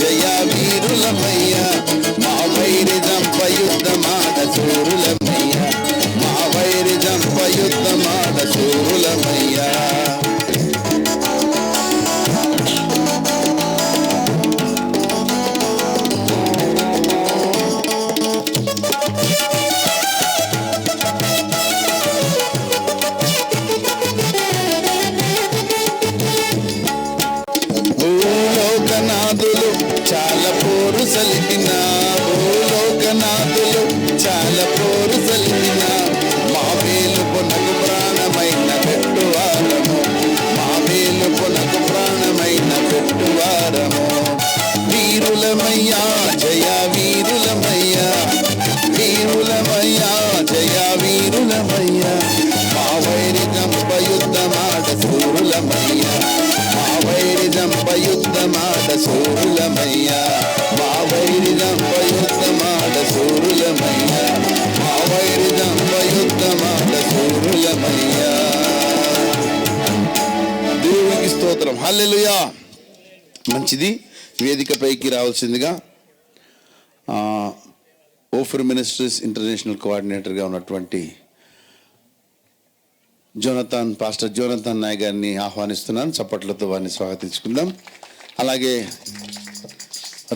జయ వీరులమయ్యా, మా వైరి జంప యుద్ధమాడ శూరులమయ్యా, మా వైరి జంప యుద్ధమాడ శూరులమయ్యా. భూలోకనాథులు చాలా పోరు సలిపిన, భూలోకనాథులు చాలా పోరు సలిపిన, మా వేలు పొనకు ప్రాణమైన పెట్టువారము, మా వేలు పొనకు ప్రాణమైన పెట్టువారము. వీరులమయ్యా జయ వీరులమయ్యా, వీరులమయ్యా జయ వీరులమయ్యా, మా వైరి జంప యుద్ధమాడ శూరులమయ్యా, మా వైరి జంప యుద్ధమాడ శూరులమయ్యా, మా వైరి జంప యుద్ధమాడ శూరులమయ్యా, మా వైరి జంప యుద్ధమాడ శూరులమయ్యా. దేవునికి స్తోత్రం. హల్లెలూయా. మంచిది. వేదికపైకి రావాల్సిందిగా ఓఫర్ మినిస్ట్రీస్ ఇంటర్నేషనల్ కోఆర్డినేటర్గా ఉన్నటువంటి పాస్టర్ జోనథాన్ నాయ్ గారిని ఆహ్వానిస్తున్నాను. చప్పట్లతో వారిని స్వాగతించుకుందాం. అలాగే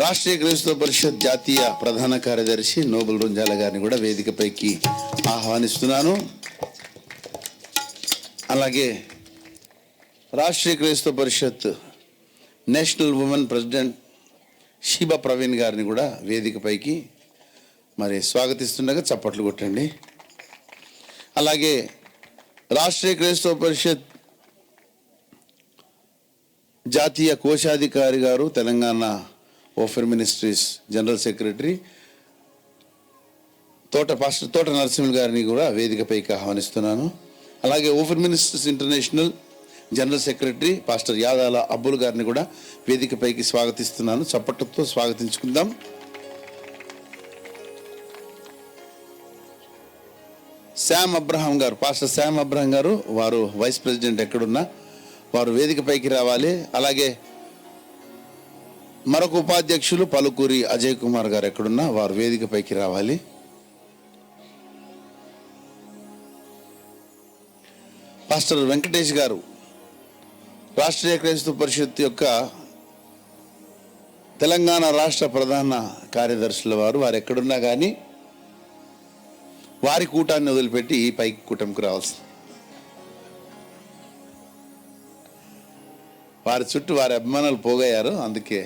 రాష్ట్రీయ క్రైస్తవ పరిషత్ జాతీయ ప్రధాన కార్యదర్శి నోబుల్ రుంజాల గారిని కూడా వేదికపైకి ఆహ్వానిస్తున్నాను. అలాగే Rashtriya Kraistava Parishad national women president Sheeba Praveen గారిని కూడా వేదికపైకి మరి స్వాగతిస్తుండగా చప్పట్లు కొట్టండి. అలాగే రాష్ట్రీయ క్రైస్తవ పరిషత్ జాతీయ కోశాధికారి గారు, Telangana Ophir ministries general secretary pastor Thota Narasimha గారిని కూడా వేదికపైకి ఆహ్వానిస్తున్నాను. అలాగే Ophir ministries international general secretary pastor Yadala Abbul గారిని కూడా వేదికపైకి స్వాగతిస్తున్నాను. చప్పట్లతో స్వాగతించుకుందాం. శామ్ అబ్రహాం గారు, పాస్టర్ శామ్ అబ్రహాం గారు, వారు వైస్ ప్రెసిడెంట్ ఎక్కడున్నా వారు వేదికపైకి రావాలి. అలాగే మరొక ఉపాధ్యక్షులు పలుకూరి అజయ్ కుమార్ గారు ఎక్కడున్నా వారు వేదికపైకి రావాలి. పాస్టర్ వెంకటేష్ గారు, రాష్ట్రీయ క్రైస్తవ పరిషత్ యొక్క తెలంగాణ రాష్ట్ర ప్రధాన కార్యదర్శుల వారు ఎక్కడున్నా కానీ వారి కూటాన్ని వదిలిపెట్టి పైకి కూటమికి రావాల్సింది. వారి చుట్టూ వారి అభిమానులు పోగయ్యారు. అందుకే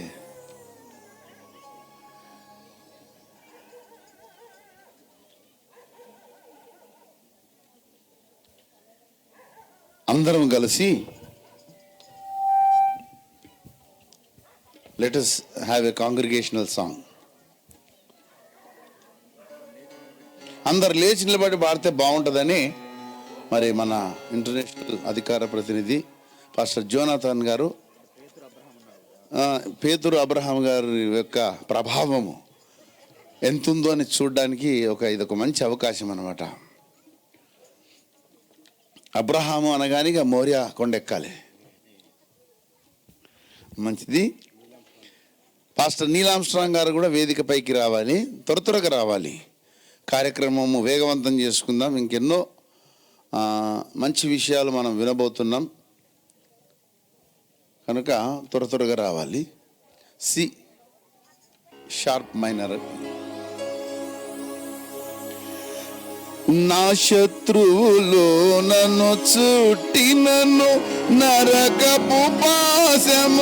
అందరం కలిసి let us have a congregational song. అందరు లేచి నిలబడి పాడితే బాగుంటుందని మరి మన ఇంటర్నేషనల్ అధికార ప్రతినిధి పాస్టర్ జోనాథాన్ గారు, పేతురు అబ్రహాం గారి యొక్క ప్రభావము ఎంతుందో అని చూడడానికి ఇదొక మంచి అవకాశం అన్నమాట. అబ్రహాము అనగానే మోరియా కొండెక్కాలి. మంచిది. పాస్టర్ నీల్ ఆర్మ్స్ట్రాంగ్ గారు కూడా వేదికపైకి రావాలి, త్వరగా రావాలి. కార్యక్రమము వేగవంతం చేసుకుందాం. ఇంకెన్నో మంచి విషయాలు మనం వినబోతున్నాం కనుక త్వరగా రావాలి. C sharp minor. నా శత్రువులు నన్ను చుట్టినను, నరకపు పాశములరికట్టినను,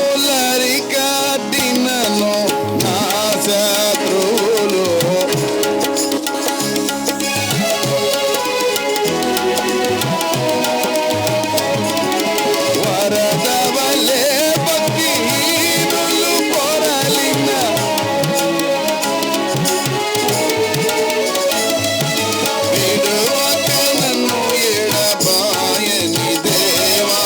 నా శత్రువులు వరదవలే భక్తిహీనులు పొరలిన, విడువక నన్ను ఎడబాయని దేవా,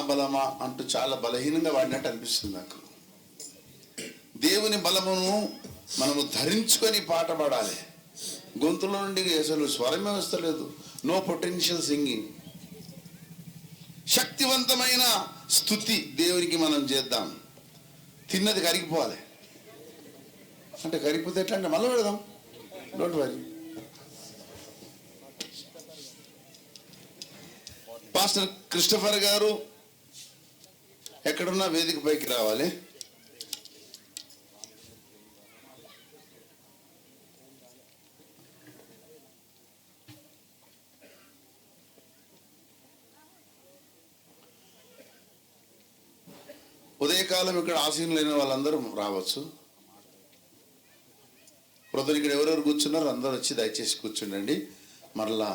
బలమా అంటూ చాలా బలహీనంగా వాడినట్టు అనిపిస్తుంది నాకు. దేవుని బలమును మనము ధరించుకొని పాట పాడాలి. గొంతులో నుండి అసలు స్వరమే వస్తలేదు. No potential singing. శక్తివంతమైన స్తుతి దేవునికి మనం చేద్దాం. తిన్నది కరిగిపోవాలి అంటే కరిగిపోతే ఎట్లా అంటే మళ్ళీ పెడదాం. Don't worry. పాస్టర్ క్రిస్టఫర్ గారు ఎక్కడున్నా వేదిక పైకి రావాలి. ఉదయకాలం ఇక్కడ ఆసీనులైన వాళ్ళందరూ రావచ్చు. ప్రొద్దున ఇక్కడ ఎవరెవరు కూర్చున్నారు అందరూ వచ్చి దయచేసి కూర్చుండండి. మరలా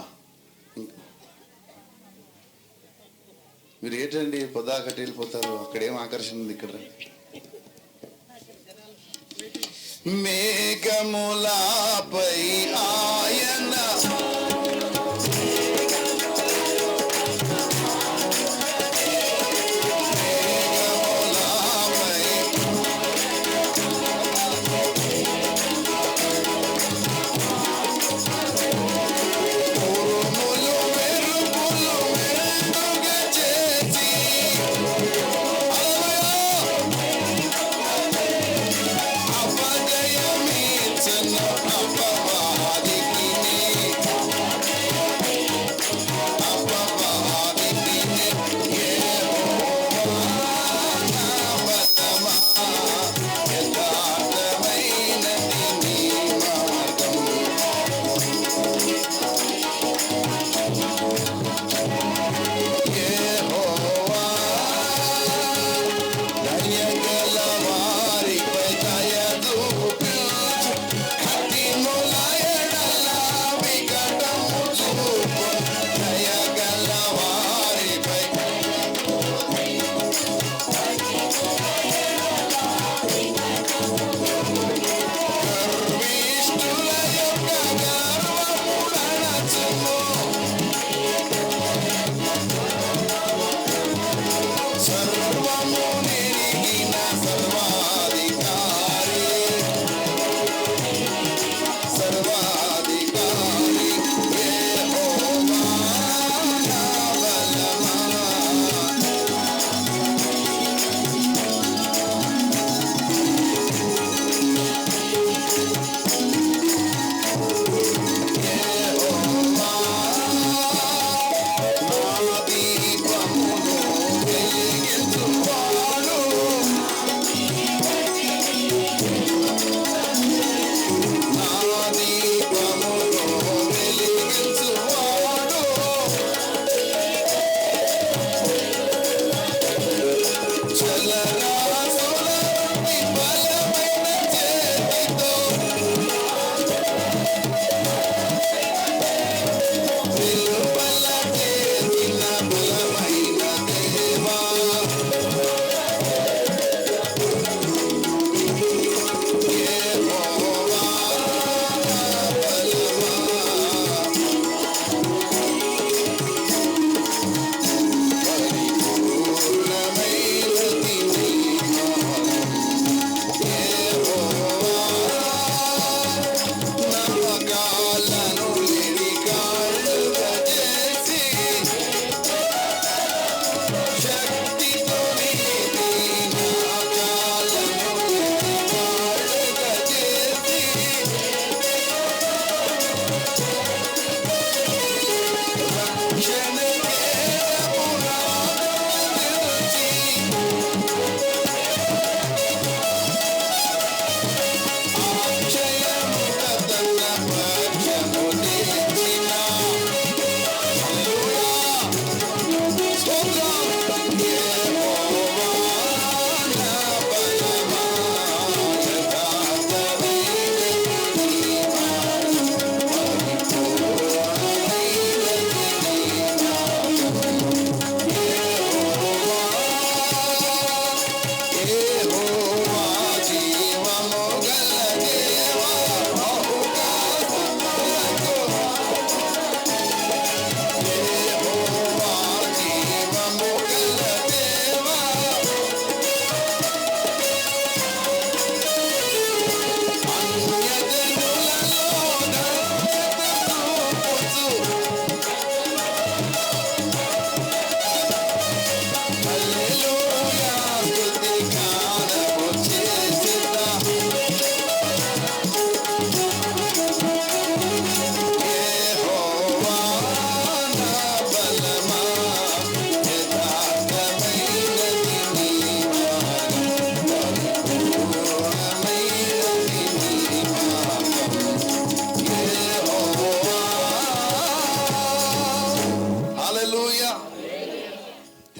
మీరు ఏంటండి పొద్దాకట్టి వెళ్ళిపోతారు? అక్కడ ఏం ఆకర్షణ ఉంది? ఇక్కడ మేఘములపై ఆయన అపజయమిచ్చను అపవాదికి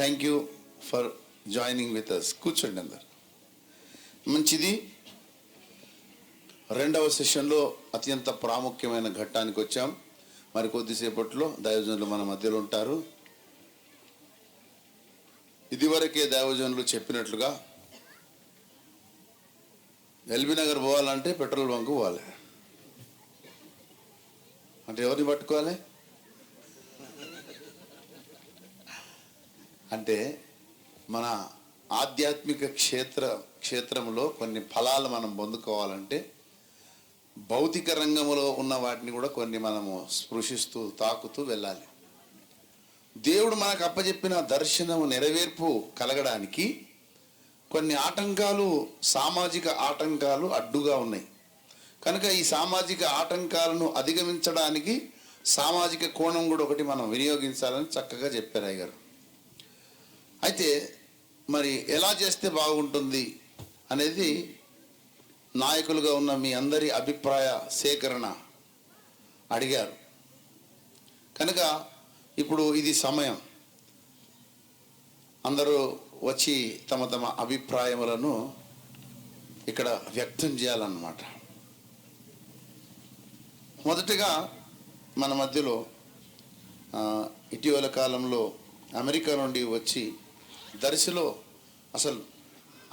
thank you for joining with us. కూర్చోండి అందరు. మంచిది. రెండవ సెషన్లో అత్యంత ప్రాముఖ్యమైన ఘట్టానికి వచ్చాం. మరి కొద్దిసేపట్లో దైవజనులు మన మధ్యలో ఉంటారు. ఇదివరకే దైవజనులు చెప్పినట్లుగా ఎల్బీ నగర్ పోవాలంటే పెట్రోల్ బంక్ పోవాలి. అంటే ఎవరిని పట్టుకోవాలి? అంటే మన ఆధ్యాత్మిక క్షేత్రంలో కొన్ని ఫలాలు మనం పొందుకోవాలంటే భౌతిక రంగంలో ఉన్న వాటిని కూడా కొన్ని మనము స్పృశిస్తూ తాకుతూ వెళ్ళాలి. దేవుడు మనకు అప్పచెప్పిన దర్శనము నెరవేర్పు కలగడానికి కొన్ని ఆటంకాలు, సామాజిక ఆటంకాలు అడ్డుగా ఉన్నాయి. కనుక ఈ సామాజిక ఆటంకాలను అధిగమించడానికి సామాజిక కోణం కూడా ఒకటి మనం వినియోగించాలని చక్కగా చెప్పారు అయ్యగారు. అయితే మరి ఎలా చేస్తే బాగుంటుంది అనేది నాయకులుగా ఉన్న మీ అందరి అభిప్రాయ సేకరణ అడిగారు. కనుక ఇప్పుడు ఇది సమయం, అందరూ వచ్చి తమ తమ అభిప్రాయములను ఇక్కడ వ్యక్తం చేయాలన్నమాట. మొదటగా మన మధ్యలో ఇటీవల కాలంలో అమెరికా నుండి వచ్చి దర్శిలో అసలు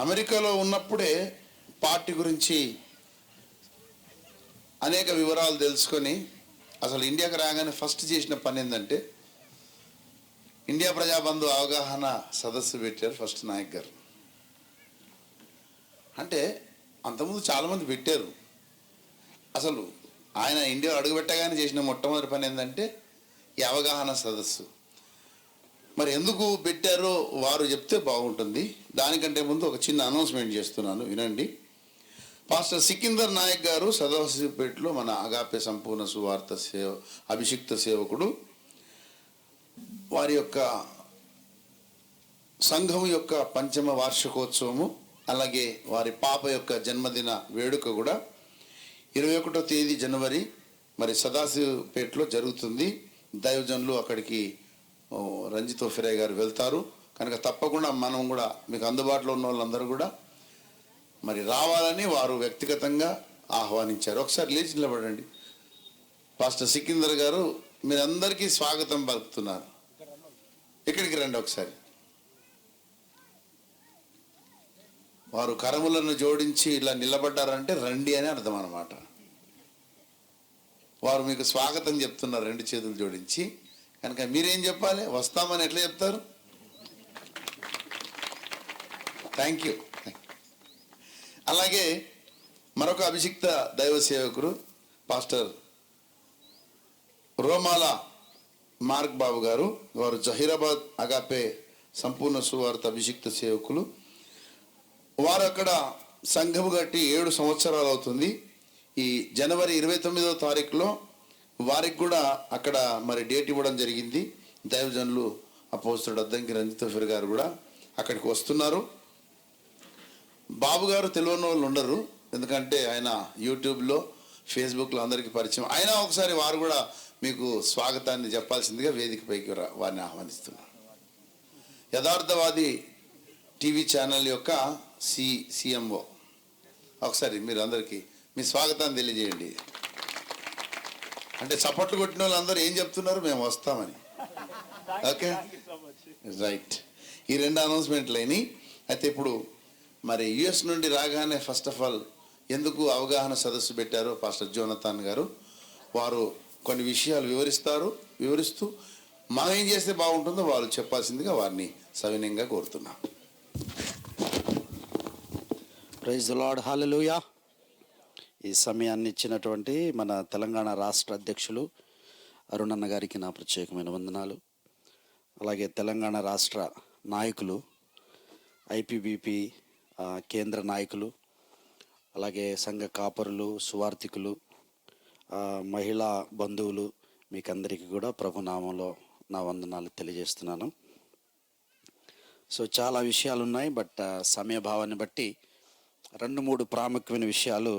అమెరికాలో ఉన్నప్పుడే పార్టీ గురించి అనేక వివరాలు తెలుసుకొని అసలు ఇండియాకి రాగానే ఫస్ట్ చేసిన పని ఏంటంటే ఇండియా ప్రజాబంధు అవగాహన సదస్సు పెట్టారు ఫస్ట్ నాయక్ గారు. అంటే అంతకుముందు చాలామంది పెట్టారు. అసలు ఆయన ఇండియా అడుగుపెట్టగానే చేసిన మొట్టమొదటి పని ఏంటంటే ఈ అవగాహన సదస్సు. మరి ఎందుకు పెట్టారో వారు చెప్తే బాగుంటుంది. దానికంటే ముందు ఒక చిన్న అనౌన్స్మెంట్ చేస్తున్నాను, వినండి. పాస్టర్ సికిందర్ నాయక్ గారు సదాశివపేటలో మన అగాపే సంపూర్ణ సువార్త అభిషిక్త సేవకుడు, వారి యొక్క సంఘం యొక్క 5వ వార్షికోత్సవము, అలాగే వారి పాప యొక్క జన్మదిన వేడుక కూడా 21వ తేదీ జనవరి మరి సదాశివపేటలో జరుగుతుంది. దైవజనులు అక్కడికి రంజిత్ ఫిరే గారు వెళ్తారు. కనుక తప్పకుండా మనం కూడా మీకు అందుబాటులో ఉన్న వాళ్ళందరూ కూడా మరి రావాలని వారు వ్యక్తిగతంగా ఆహ్వానించారు. ఒకసారి లేచి నిలబడండి. పాస్టర్ సికిందర్ గారు మీరందరికీ స్వాగతం పలుకుతున్నారు. ఇక్కడికి రండి ఒకసారి. వారు కరములను జోడించి ఇలా నిలబడ్డారంటే రండి అని అర్థం అన్నమాట. వారు మీకు స్వాగతం చెప్తున్నారు 2 చేతులు జోడించి. కనుక మీరేం చెప్పాలి? వస్తామని ఎట్లా చెప్తారు? Thank you. అలాగే మరొక అభిషిక్త దైవ సేవకుడు పాస్టర్ రోమాల మార్క్ బాబు గారు, వారు జహీరాబాద్ అగాపే సంపూర్ణ సువార్త అభిషిక్త సేవకులు. వారు అక్కడ సంఘము కట్టి 7 సంవత్సరాలు అవుతుంది. ఈ జనవరి 29వ తారీఖులో వారికి కూడా అక్కడ మరి డేట్ ఇవ్వడం జరిగింది. దైవజనులు అపోస్తలుడు అద్దంకి రంజిత్ ఫిర్ గారు కూడా అక్కడికి వస్తున్నారు. బాబు గారు తెలియని వాళ్ళు ఉండరు, ఎందుకంటే ఆయన యూట్యూబ్లో ఫేస్బుక్లో అందరికీ పరిచయం. అయినా ఒకసారి వారు కూడా మీకు స్వాగతాన్ని చెప్పాల్సిందిగా వేదికపైకి వారిని ఆహ్వానిస్తున్నారు. యథార్థవాది టీవీ ఛానల్ యొక్క సిఎంఓ, ఒకసారి మీరు అందరికీ మీ స్వాగతాన్ని తెలియజేయండి. అంటే చప్పట్లు కొట్టిన వాళ్ళందరూ ఏం చెప్తున్నారు? మేము వస్తామని. Okay, right. ఈ 2 అనౌన్స్మెంట్లు అయినాయి. అయితే ఇప్పుడు మరి యుఎస్ నుండి రాగానే ఫస్ట్ ఆఫ్ ఆల్ ఎందుకు అవగాహన సదస్సు పెట్టారో పాస్టర్ జోనథాన్ గారు వారు కొన్ని విషయాలు వివరిస్తూ మనం ఏం చేస్తే బాగుంటుందో వాళ్ళు చెప్పాల్సిందిగా వారిని సవినయంగా కోరుతున్నాం. ప్రైజ్ ది లార్డ్, హల్లెలూయా. ఈ సమయాన్ని ఇచ్చినటువంటి మన తెలంగాణ రాష్ట్ర అధ్యక్షులు అరుణన్న గారికి నా ప్రత్యేకమైన వందనాలు. అలాగే తెలంగాణ రాష్ట్ర నాయకులు, ఐపీబీపీ కేంద్ర నాయకులు, అలాగే సంఘ కాపరులు, సువార్థికులు, మహిళా బంధువులు, మీకందరికీ కూడా ప్రభునామంలో నా వందనాలు తెలియజేస్తున్నాను. సో చాలా విషయాలు ఉన్నాయి, బట్ సమయభావాన్ని బట్టి 2-3 ప్రాముఖ్యమైన విషయాలు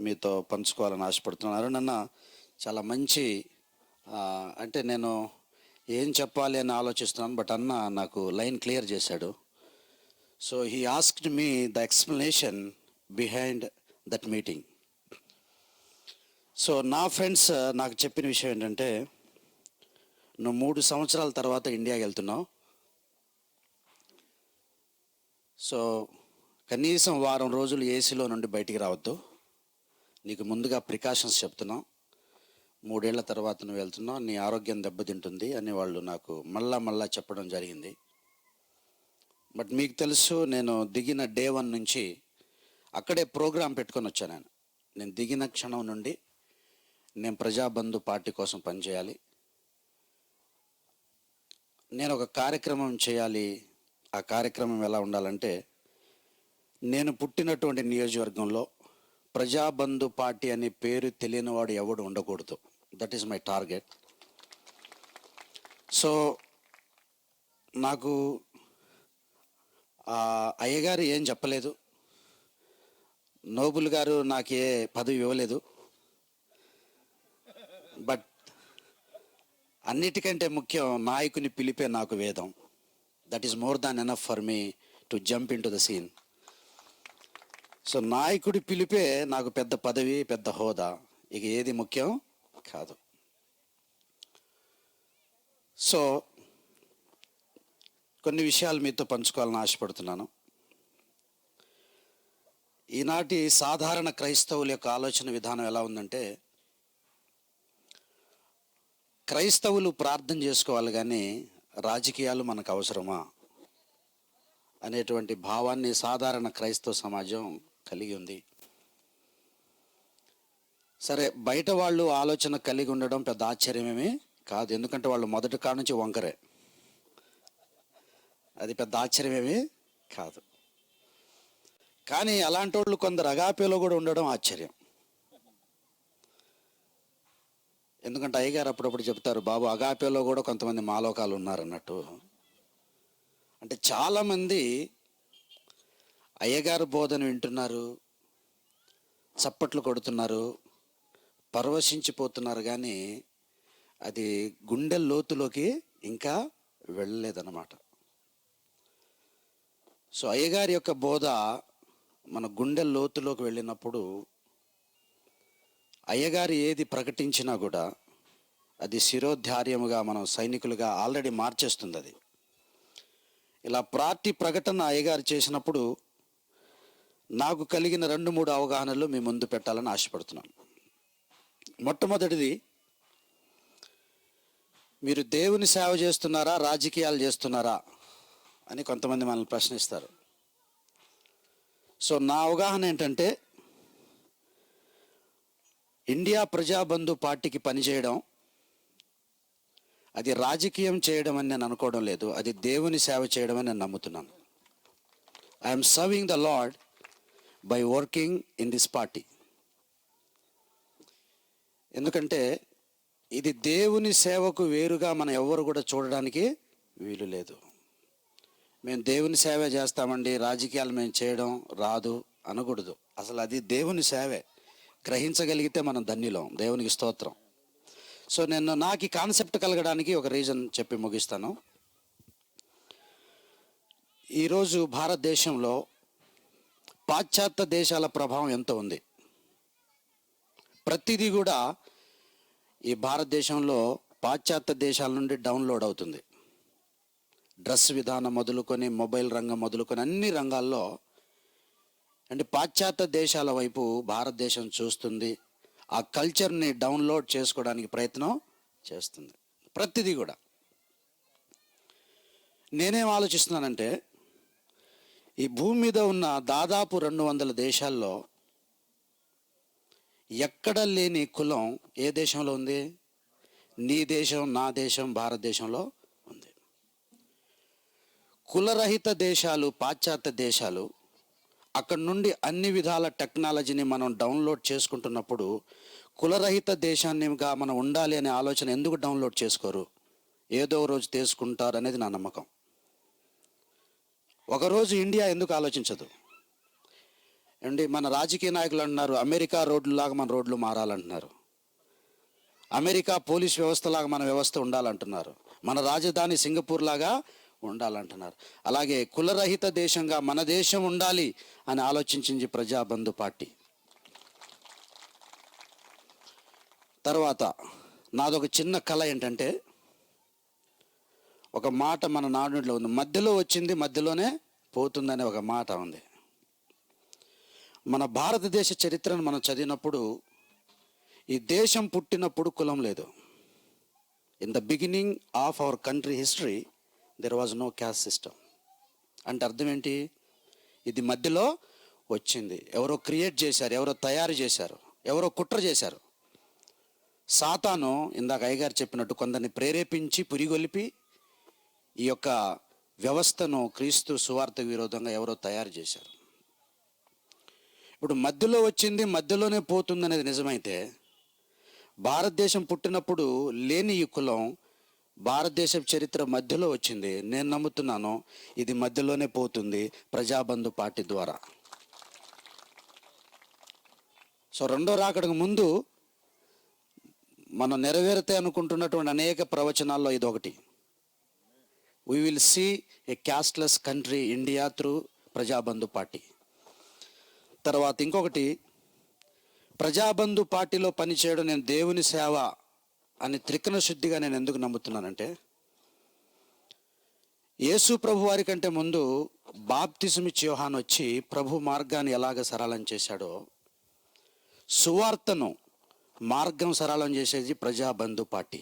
మీతో పంచుకోవాలని ఆశపడుతున్నాను. అరుణన్న చాలా మంచి, అంటే నేను ఏం చెప్పాలి అని ఆలోచిస్తున్నాను, బట్ అన్న నాకు లైన్ క్లియర్ చేశాడు. So he asked me the explanation behind that meeting. So నా ఫ్రెండ్స్ నాకు చెప్పిన విషయం ఏంటంటే, నువ్వు 3 సంవత్సరాల తర్వాత ఇండియాకి వెళ్తున్నావు, సో కనీసం వారం రోజులు ఏసీలో నుండి బయటికి రావద్దు, నీకు ముందుగా ప్రికాషన్స్ చెప్తున్నాం, 3 ఏళ్ల తర్వాత నువ్వు వెళ్తున్నావు, నీ ఆరోగ్యం దెబ్బతింటుంది అని వాళ్ళు నాకు మళ్ళా చెప్పడం జరిగింది. బట్ మీకు తెలుసు, నేను దిగిన డే 1 నుంచి అక్కడే ప్రోగ్రాం పెట్టుకొని వచ్చాను. నేను దిగిన క్షణం నుండి నేను ప్రజాబంధు పార్టీ కోసం పనిచేయాలి, నేను ఒక కార్యక్రమం చేయాలి. ఆ కార్యక్రమం ఎలా ఉండాలంటే, నేను పుట్టినటువంటి నియోజకవర్గంలో ప్రజాబంధు పార్టీ అనే పేరు తెలియనివాడు ఎవడు ఉండకూడదు. That is my target. So నాకు అయ్యగారు ఏం చెప్పలేదు, నోబుల్ గారు నాకు ఏ పదవి ఇవ్వలేదు, బట్ అన్నిటికంటే ముఖ్యం నాయకుని పిలిపే నాకు వేదం. That is more than enough for me to jump in to the scene. So నాయకుడి పిలిపే నాకు పెద్ద పదవి, పెద్ద హోదా, ఇక ఏది ముఖ్యం కాదు. సో కొన్ని విషయాలు మీతో పంచుకోవాలని ఆశపడుతున్నాను. ఈనాటి సాధారణ క్రైస్తవుల యొక్క ఆలోచన విధానం ఎలా ఉందంటే, క్రైస్తవులు ప్రార్థన చేసుకోవాలి కానీ రాజకీయాలు మనకు అవసరమా అనేటువంటి భావాన్ని సాధారణ క్రైస్తవ సమాజం కలిగి ఉంది. సరే, బయట వాళ్ళు ఆలోచన కలిగి ఉండడం పెద్ద ఆశ్చర్యమేమీ కాదు, ఎందుకంటే వాళ్ళు మొదటి కాడ నుంచి వంకరే, అది పెద్ద ఆశ్చర్యమేమీ కాదు. కానీ అలాంటి వాళ్ళు కొందరు అగాపేలో కూడా ఉండడం ఆశ్చర్యం. ఎందుకంటే అయ్యగారు అప్పుడప్పుడు చెప్తారు, బాబు అగాపేలో కూడా కొంతమంది మాలోకాలు ఉన్నారన్నట్టు. అంటే చాలామంది అయ్యగారు బోధన వింటున్నారు, చప్పట్లు కొడుతున్నారు, పరవశించిపోతున్నారు, కానీ అది గుండె లోతులోకి ఇంకా వెళ్ళలేదన్నమాట. సో అయ్యగారి యొక్క బోధ మన గుండె లోతులోకి వెళ్ళినప్పుడు అయ్యగారు ఏది ప్రకటించినా కూడా అది శిరోధార్యముగా మనం సైనికులుగా ఆల్రెడీ మార్చేస్తుంది. అది ఇలా పార్టీ ప్రకటన అయ్యగారు చేసినప్పుడు నాకు కలిగిన 2-3 అవగాహనలు మీ ముందు పెట్టాలని ఆశపడుతున్నాను. మొట్టమొదటిది, మీరు దేవుని సేవ చేస్తున్నారా, రాజకీయాలు చేస్తున్నారా అని కొంతమంది మనల్ని ప్రశ్నిస్తారు. సో నా అవగాహన ఏంటంటే, ఇండియా ప్రజాబంధు పార్టీకి పనిచేయడం అది రాజకీయం చేయడం అని నేను అనుకోవడం లేదు, అది దేవుని సేవ చేయడం అని నేను నమ్ముతున్నాను. I'm serving the lord by working in this party. ఎందుకంటే ఇది దేవుని సేవకు వేరుగా మనం ఎవరు కూడా చూడడానికి వీలు లేదు. మేము దేవుని సేవ చేస్తామండి, రాజకీయాలు మేము చేయడం రాదు అనకూడదు. అసలు అది దేవుని సేవే. గ్రహించగలిగితే మనం ధన్యులం, దేవునికి స్తోత్రం. సో నాకు ఈ కాన్సెప్ట్ కలగడానికి ఒక రీజన్ చెప్పి ముగిస్తాను. ఈరోజు భారతదేశంలో పాశ్చాత్య దేశాల ప్రభావం ఎంత ఉంది. ప్రతిదీ కూడా ఈ భారతదేశంలో పాశ్చాత్య దేశాల నుండి డౌన్లోడ్ అవుతుంది. డ్రెస్ విధానం మొదలుకొని, మొబైల్ రంగం మొదలుకొని, అన్ని రంగాల్లో అంటే పాశ్చాత్య దేశాల వైపు భారతదేశం చూస్తుంది. ఆ కల్చర్ని డౌన్లోడ్ చేసుకోవడానికి ప్రయత్నం చేస్తుంది. ప్రతిదీ కూడా నేనేం ఆలోచిస్తున్నానంటే, ఈ భూమి మీద ఉన్న దాదాపు 200 దేశాల్లో ఎక్కడ లేని కులం ఏ దేశంలో ఉంది? నీ దేశం, నా దేశం, భారతదేశంలో ఉంది. కులరహిత దేశాలు పాశ్చాత్య దేశాలు, అక్కడ నుండి అన్ని విధాల టెక్నాలజీని మనం డౌన్లోడ్ చేసుకుంటున్నప్పుడు కులరహిత దేశాన్నిగా మనం ఉండాలి అనే ఆలోచన ఎందుకు డౌన్లోడ్ చేసుకోరు? ఏదో రోజు తీసుకుంటారు అనేది నా నమ్మకం. ఒకరోజు ఇండియా ఎందుకు ఆలోచించదు? అండి, మన రాజకీయ నాయకులు అంటున్నారు అమెరికా రోడ్లులాగా మన రోడ్లు మారాలంటున్నారు, అమెరికా పోలీస్ వ్యవస్థలాగా మన వ్యవస్థ ఉండాలంటున్నారు. మన రాజధాని సింగపూర్ లాగా ఉండాలంటున్నారు. అలాగే కులరహిత దేశంగా మన దేశం ఉండాలి అని ఆలోచించింది ప్రజాబంధు పార్టీ. తర్వాత నాదొక చిన్న కళ ఏంటంటే, ఒక మాట మన నానుడిలో ఉంది, మధ్యలో వచ్చింది మధ్యలోనే పోతుందనే ఒక మాట ఉంది. మన భారతదేశ చరిత్రను మనం చదివినప్పుడు ఈ దేశం పుట్టినప్పుడు కులం లేదు. In the beginning of our country history there was no caste system. అంటే అర్థం ఏంటి? ఇది మధ్యలో వచ్చింది. ఎవరో క్రియేట్ చేశారు, ఎవరో తయారు చేశారు, ఎవరో కుట్ర చేశారు. సాతాను ఇందాక అయ్యగారు చెప్పినట్టు కొందరిని ప్రేరేపించి పురిగొలిపి ఈ యొక్క వ్యవస్థను క్రీస్తు సువార్త విరోధంగా ఎవరో తయారు చేశారు. ఇప్పుడు మధ్యలో వచ్చింది మధ్యలోనే పోతుంది అనేది నిజమైతే, భారతదేశం పుట్టినప్పుడు లేని ఈ కులం భారతదేశ చరిత్ర మధ్యలో వచ్చింది. నేను నమ్ముతున్నాను ఇది మధ్యలోనే పోతుంది ప్రజాబంధు పార్టీ ద్వారా. సో రెండో రాకడకు ముందు మనం నెరవేరుతాయి అనుకుంటున్నటువంటి అనేక ప్రవచనాల్లో ఇది ఒకటి. We will see a casteless country India through Prajabandhu party. తర్వాత ఇంకొకటి, ప్రజాబంధు పార్టీలో పనిచేయడం నేను దేవుని సేవ అని త్రికరణ శుద్ధిగా నేను ఎందుకు నమ్ముతున్నానంటే, యేసు ప్రభు వారి కంటే ముందు బాప్తిజమిచ్చి యోహాను వచ్చి ప్రభు మార్గాన్ని ఎలాగ సరళం చేశాడో, సువార్తను మార్గం సరళం చేసేది ప్రజాబంధు పార్టీ.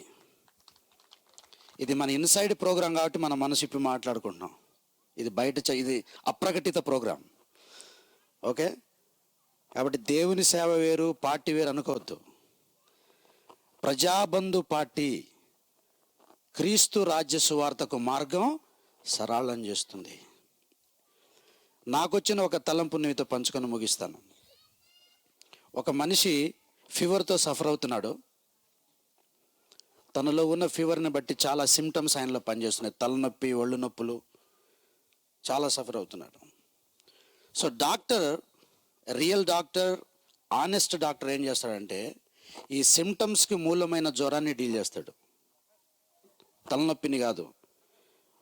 ఇది మన ఇన్సైడ్ ప్రోగ్రాం కాబట్టి మన మనసు ఇప్పి మాట్లాడుకుంటున్నాం. ఇది బయట ఇది అప్రకటిత ప్రోగ్రాం. ఓకే, కాబట్టి దేవుని సేవ వేరు పార్టీ వేరు అనుకోవద్దు. ప్రజాబంధు పార్టీ క్రీస్తు రాజ్య సువార్తకు మార్గం సరళం చేస్తుంది. నాకొచ్చిన ఒక తలంపు మీతో పంచుకొని ముగిస్తాను. ఒక మనిషి ఫీవర్తో సఫర్ అవుతున్నాడు. తనలో ఉన్న ఫీవర్ని బట్టి చాలా సిమ్టమ్స్ ఆయనలో పనిచేస్తున్నాయి. తలనొప్పి, ఒళ్ళు నొప్పులు, చాలా సఫర్ అవుతున్నాడు. So doctor, real doctor, honest doctor ఏం చేస్తాడంటే ఈ సిమ్టమ్స్కి మూలమైన జ్వరాన్ని డీల్ చేస్తాడు. తలనొప్పిని కాదు,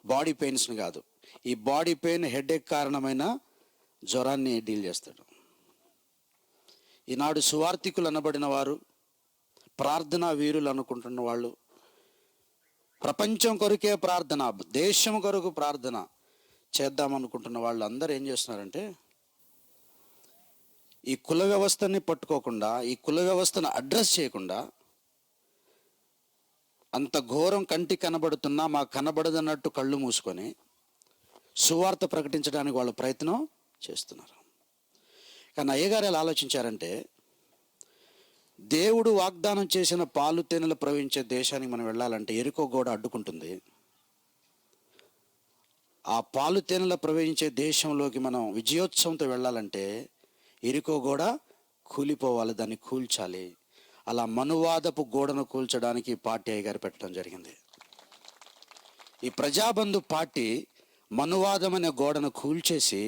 బాడీ పెయిన్స్ని కాదు, ఈ బాడీ పెయిన్ హెడేక్ కారణమైన జ్వరాన్ని డీల్ చేస్తాడు. ఈనాడు సువార్థికులు అనబడిన వారు, ప్రార్థనా వీరులు అనుకుంటున్న వాళ్ళు, ప్రపంచం కొరకే ప్రార్థన, దేశం కొరకు ప్రార్థన చేద్దామనుకుంటున్న వాళ్ళు అందరూ ఏం చేస్తున్నారంటే, ఈ కుల వ్యవస్థని పట్టుకోకుండా, ఈ కుల వ్యవస్థను అడ్రస్ చేయకుండా, అంత ఘోరం కంటికి కనబడుతున్నా మాకు కనబడదన్నట్టు కళ్ళు మూసుకొని సువార్త ప్రకటించడానికి వాళ్ళు ప్రయత్నం చేస్తున్నారు. కానీ అయ్యగారు ఎలా ఆలోచించారంటే, దేవుడు వాగ్దానం చేసిన పాలు తేనెలు ప్రవహించే దేశానికి మనం వెళ్ళాలంటే ఎరికో గోడ అడ్డుకుంటుంది. ఆ పాలు తేనెలు ప్రవహించే దేశంలోకి మనం విజయోత్సవంతో వెళ్ళాలంటే ఎరికో గోడ కూలిపోవాలి, దాన్ని కూల్చాలి. అలా మనువాదపు గోడను కూల్చడానికి పార్టీ అయ్యగారు పెట్టడం జరిగింది. ఈ ప్రజాబంధు పార్టీ మనువాదం అనే గోడను కూల్చేసి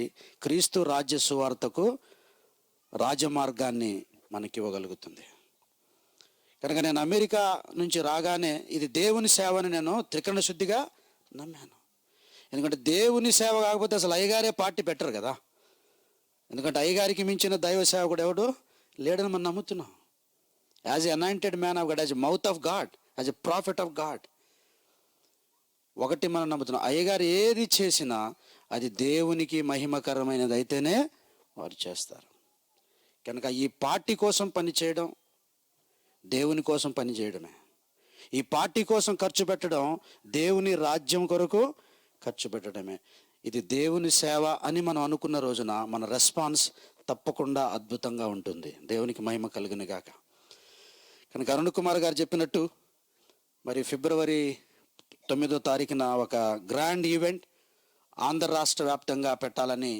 క్రీస్తు రాజ్య సువార్తకు రాజమార్గాన్ని మనకి ఇవ్వగలుగుతుంది. కనుక నేను అమెరికా నుంచి రాగానే ఇది దేవుని సేవ అని నేను త్రికరణ శుద్ధిగా నమ్మాను. ఎందుకంటే దేవుని సేవ కాకపోతే అసలు అయ్యగారే పార్టీ పెట్టరు కదా. ఎందుకంటే అయ్యగారికి మించిన దైవ సేవకుడు ఎవడు లేడని మనం నమ్ముతున్నాం. As a anointed man of God, as a mouth of God, as a profit of God. ఒకటి మనం నమ్ముతున్నాం, అయ్యగారు ఏది చేసినా అది దేవునికి మహిమకరమైనది అయితేనే వారు చేస్తారు. కనుక ఈ పార్టీ కోసం పని చేయడం దేవుని కోసం పని చేయడమే. ఈ పార్టీ కోసం ఖర్చు పెట్టడం దేవుని రాజ్యం కొరకు ఖర్చు పెట్టడమే. ఇది దేవుని సేవ అని మనం అనుకున్న రోజున మన రెస్పాన్స్ తప్పకుండా అద్భుతంగా ఉంటుంది. దేవునికి మహిమ కలుగును గాక. కనుక అరుణ్ కుమార్ గారు చెప్పినట్టు మరి ఫిబ్రవరి 9వ తారీఖున ఒక గ్రాండ్ ఈవెంట్ ఆంధ్ర రాష్ట్ర వ్యాప్తంగా పెట్టాలని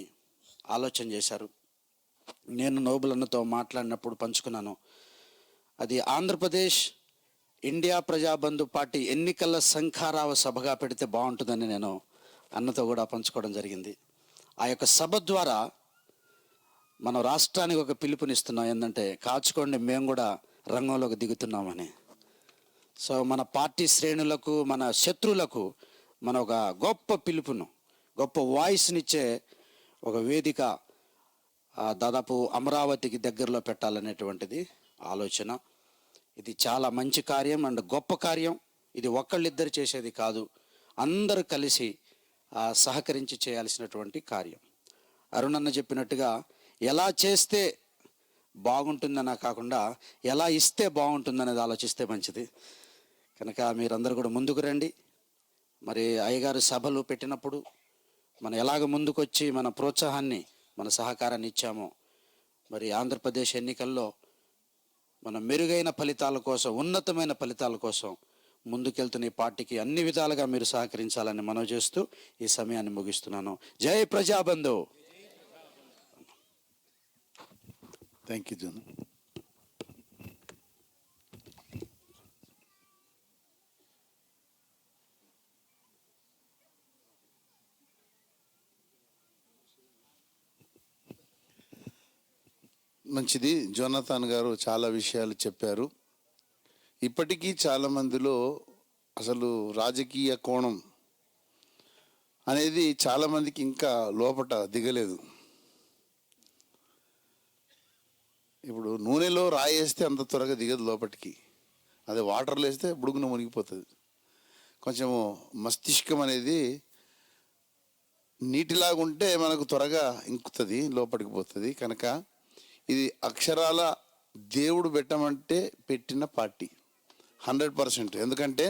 ఆలోచన చేశారు. నేను నోబుల్ అన్నతో మాట్లాడినప్పుడు పంచుకున్నాను. అది ఆంధ్రప్రదేశ్ ఇండియా ప్రజాబంధు పార్టీ ఎన్నికల శంఖారావ సభగా పెడితే బాగుంటుందని నేను అన్నతో కూడా పంచుకోవడం జరిగింది. ఆ యొక్క సభ ద్వారా మనం రాష్ట్రానికి ఒక పిలుపునిస్తున్నాం. ఏంటంటే కాచుకోండి, మేము కూడా రంగంలోకి దిగుతున్నామని. సో మన పార్టీ శ్రేణులకు, మన శత్రువులకు మన ఒక గొప్ప పిలుపును, గొప్ప వాయిస్నిచ్చే ఒక వేదిక దాదాపు అమరావతికి దగ్గరలో పెట్టాలనేటువంటిది ఆలోచన. ఇది చాలా మంచి కార్యం అండ్ గొప్ప కార్యం. ఇది ఒక్కళ్ళిద్దరు చేసేది కాదు, అందరూ కలిసి సహకరించి చేయాల్సినటువంటి కార్యం. అరుణన్న చెప్పినట్టుగా ఎలా చేస్తే బాగుంటుందన్న కాకుండా ఎలా ఇస్తే బాగుంటుందనేది ఆలోచిస్తే మంచిది. కనుక మీరందరూ కూడా ముందుకు రండి. మరి అయ్యగారు సభలు పెట్టినప్పుడు మనం ఎలాగ ముందుకొచ్చి మన ప్రోత్సాహాన్ని, మన సహకారాన్ని ఇచ్చామో, మరి ఆంధ్రప్రదేశ్ ఎన్నికల్లో మన మెరుగైన ఫలితాల కోసం, ఉన్నతమైన ఫలితాల కోసం ముందుకెళ్తున్న ఈ పార్టీకి అన్ని విధాలుగా మీరు సహకరించాలని మనవి చేస్తూ ఈ సమయాన్ని ముగిస్తున్నాను. Jai Prajabandhu. Thank you John. మంచిది. జోనాథన్ గారు చాలా విషయాలు చెప్పారు. ఇప్పటికీ చాలా మందిలో అసలు రాజకీయ కోణం అనేది చాలా మందికి ఇంకా లోపట దిగలేదు. ఇప్పుడు నూనెలో రాయేస్తే అంత త్వరగా దిగదు లోపటికి, అదే వాటర్లో వేస్తే బుడుగున మునిగిపోతుంది. కొంచెము మస్తిష్కం అనేది నీటిలాగా ఉంటే మనకు త్వరగా ఇంకుతుంది, లోపలికి పోతుంది. కనుక ఇది అక్షరాల దేవుడు పెట్టమంటే పెట్టిన పార్టీ 100%. ఎందుకంటే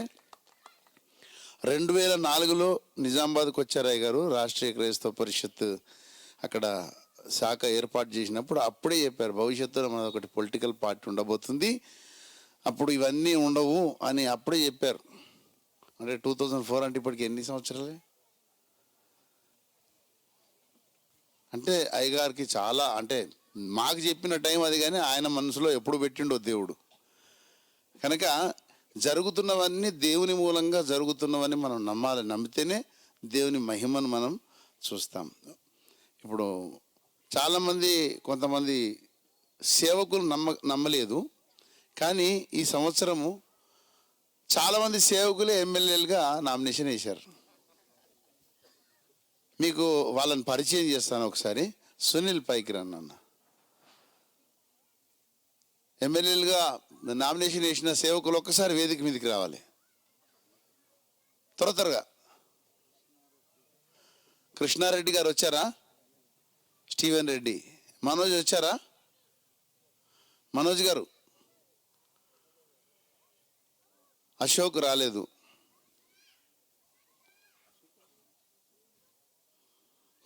2004లో నిజామాబాద్కి వచ్చారు అయ్య గారు, రాష్ట్రీయ క్రైస్తవ పరిషత్ అక్కడ శాఖ ఏర్పాటు చేసినప్పుడు అప్పుడే చెప్పారు భవిష్యత్తులో మన ఒకటి పొలిటికల్ పార్టీ ఉండబోతుంది, అప్పుడు ఇవన్నీ ఉండవు అని అప్పుడే చెప్పారు. అంటే 2004 అంటే ఇప్పటికి ఎన్ని సంవత్సరాలే? అంటే అయ్యగారికి చాలా, అంటే మాకు చెప్పిన టైం అది, కానీ ఆయన మనసులో ఎప్పుడు పెట్టిండో దేవుడు. కనుక జరుగుతున్నవన్నీ దేవుని మూలంగా జరుగుతున్నవన్నీ మనం నమ్మాలి. నమ్మితేనే దేవుని మహిమను మనం చూస్తాం. ఇప్పుడు చాలామంది, కొంతమంది సేవకులు నమ్మలేదు, కానీ ఈ సంవత్సరము చాలామంది సేవకులే ఎమ్మెల్యేలుగా నామినేషన్ వేశారు. మీకు వాళ్ళని పరిచయం చేస్తాను ఒకసారి. సునీల్ పైకి రన్న ఎమ్మెల్యేలుగా నామినేషన్ వేసిన సేవకులు ఒక్కసారి వేదిక మీదకి రావాలి త్వరగా. కృష్ణారెడ్డి గారు వచ్చారా? స్టీవెన్ రెడ్డి. మనోజ్ వచ్చారా? మనోజ్ గారు. అశోక్ రాలేదు.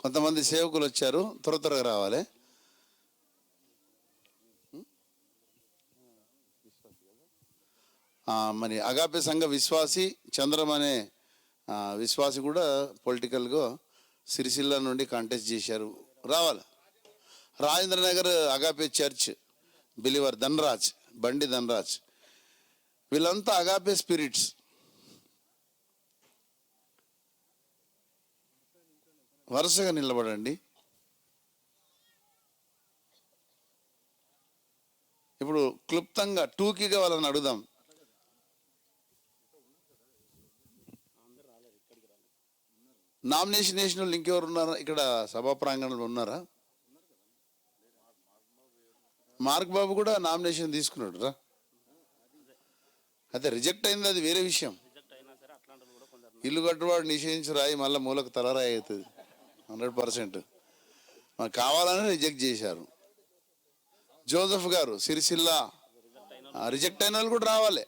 కొంతమంది సేవకులు వచ్చారు, త్వరగా రావాలి. మరి అగాపే సంఘ విశ్వాసి చంద్రం అనే విశ్వాసి కూడా పొలిటికల్గా సిరిసిల్ల నుండి కాంటెస్ట్ చేశారు, రావాలి. Rajendra Nagar agape church believer Dhanraj, బండి ధనరాజ్, వీళ్ళంతా అగాపే స్పిరిట్స్. వరుసగా నిలబడండి. ఇప్పుడు క్లుప్తంగా టూకీగా వాళ్ళని అడుగుదాం. నామినేషన్ వేసిన వాళ్ళు ఇంకెవరు ఉన్నారా ఇక్కడ సభా ప్రాంగణంలో? ఉన్నారా? మార్క్ బాబు కూడా నామినేషన్ తీసుకున్నాడు రా. అయితే రిజెక్ట్ అయింది, అది వేరే విషయం. ఇల్లు కట్టువాడు నిషేధించి రాయి మళ్ళీ మూలకు తలరాయి అవుతుంది 100%. మనకు కావాలని రిజెక్ట్ చేశారు. జోసెఫ్ గారు సిరిసిల్ల రిజెక్ట్ అయిన వాళ్ళు కూడా రావాలి.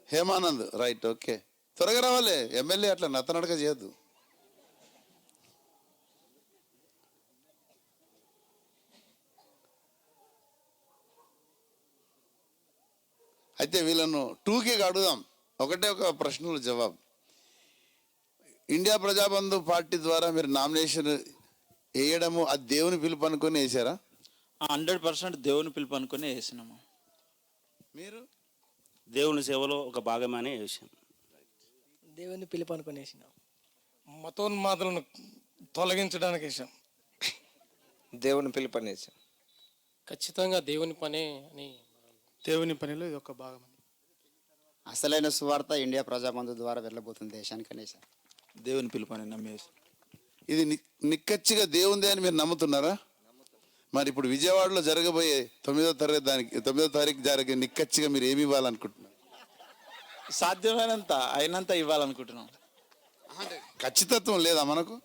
హేమానంద్ రైట్, ఓకే, త్వరగా రావాలి. ఎమ్మెల్యే అట్లా నత్తనడక చేయొద్దు. అయితే వీళ్ళను టూకీగా అడుగుదాం. ఒకటే ఒక ప్రశ్నలు జవాబు. ఇండియా ప్రజాబంధు పార్టీ ద్వారా మీరు నామినేషన్ వేయడము అది దేవుని పిలుపు అనుకొని వేసారా? 100% దేవుని పిలుపు అనుకుని వేసినాము. మీరు? దేవుని సేవలో ఒక భాగమనే విషయం. దేవుని పిలుపు అనుకుని వేసినాం. మతోన్మాదులను తొలగించడానికి వేసాం. దేవుని పిలుపు అనేసాం. ఖచ్చితంగా దేవుని పనే అని దేవుని పనిలో ఇది ఒక భాగం అని. అసలైన సువార్త ఇండియా ప్రజాబంధు ద్వారా వెళ్ళబోతుంది దేశానికనే సార్. దేవుని పిలుపు అని నమ్మేసి ఇది నిక్కచ్చిగా దేవుందే అని మీరు నమ్ముతున్నారా? మరి ఇప్పుడు విజయవాడలో జరగబోయే 9వ తారీఖు జరిగే నిక్కచ్చిగా మీరు ఏమి ఇవ్వాలనుకుంటున్నారు? సాధ్యమైనంత అయినంత ఇవ్వాలనుకుంటున్నాం. ఖచ్చితత్వం లేదా మనకు?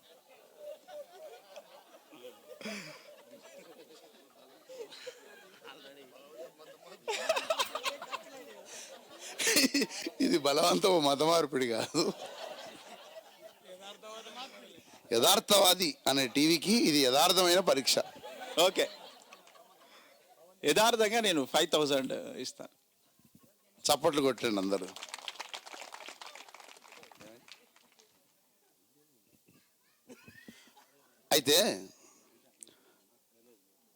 ఇది బలవంతం మత మార్పిడి కాదు. యథార్థవాది అనే టీవీకి ఇది యథార్థమైన పరీక్ష. ఓకే, యథార్థంగా నేను 5,000 ఇస్తాను. చప్పట్లు కొట్టండి అందరూ.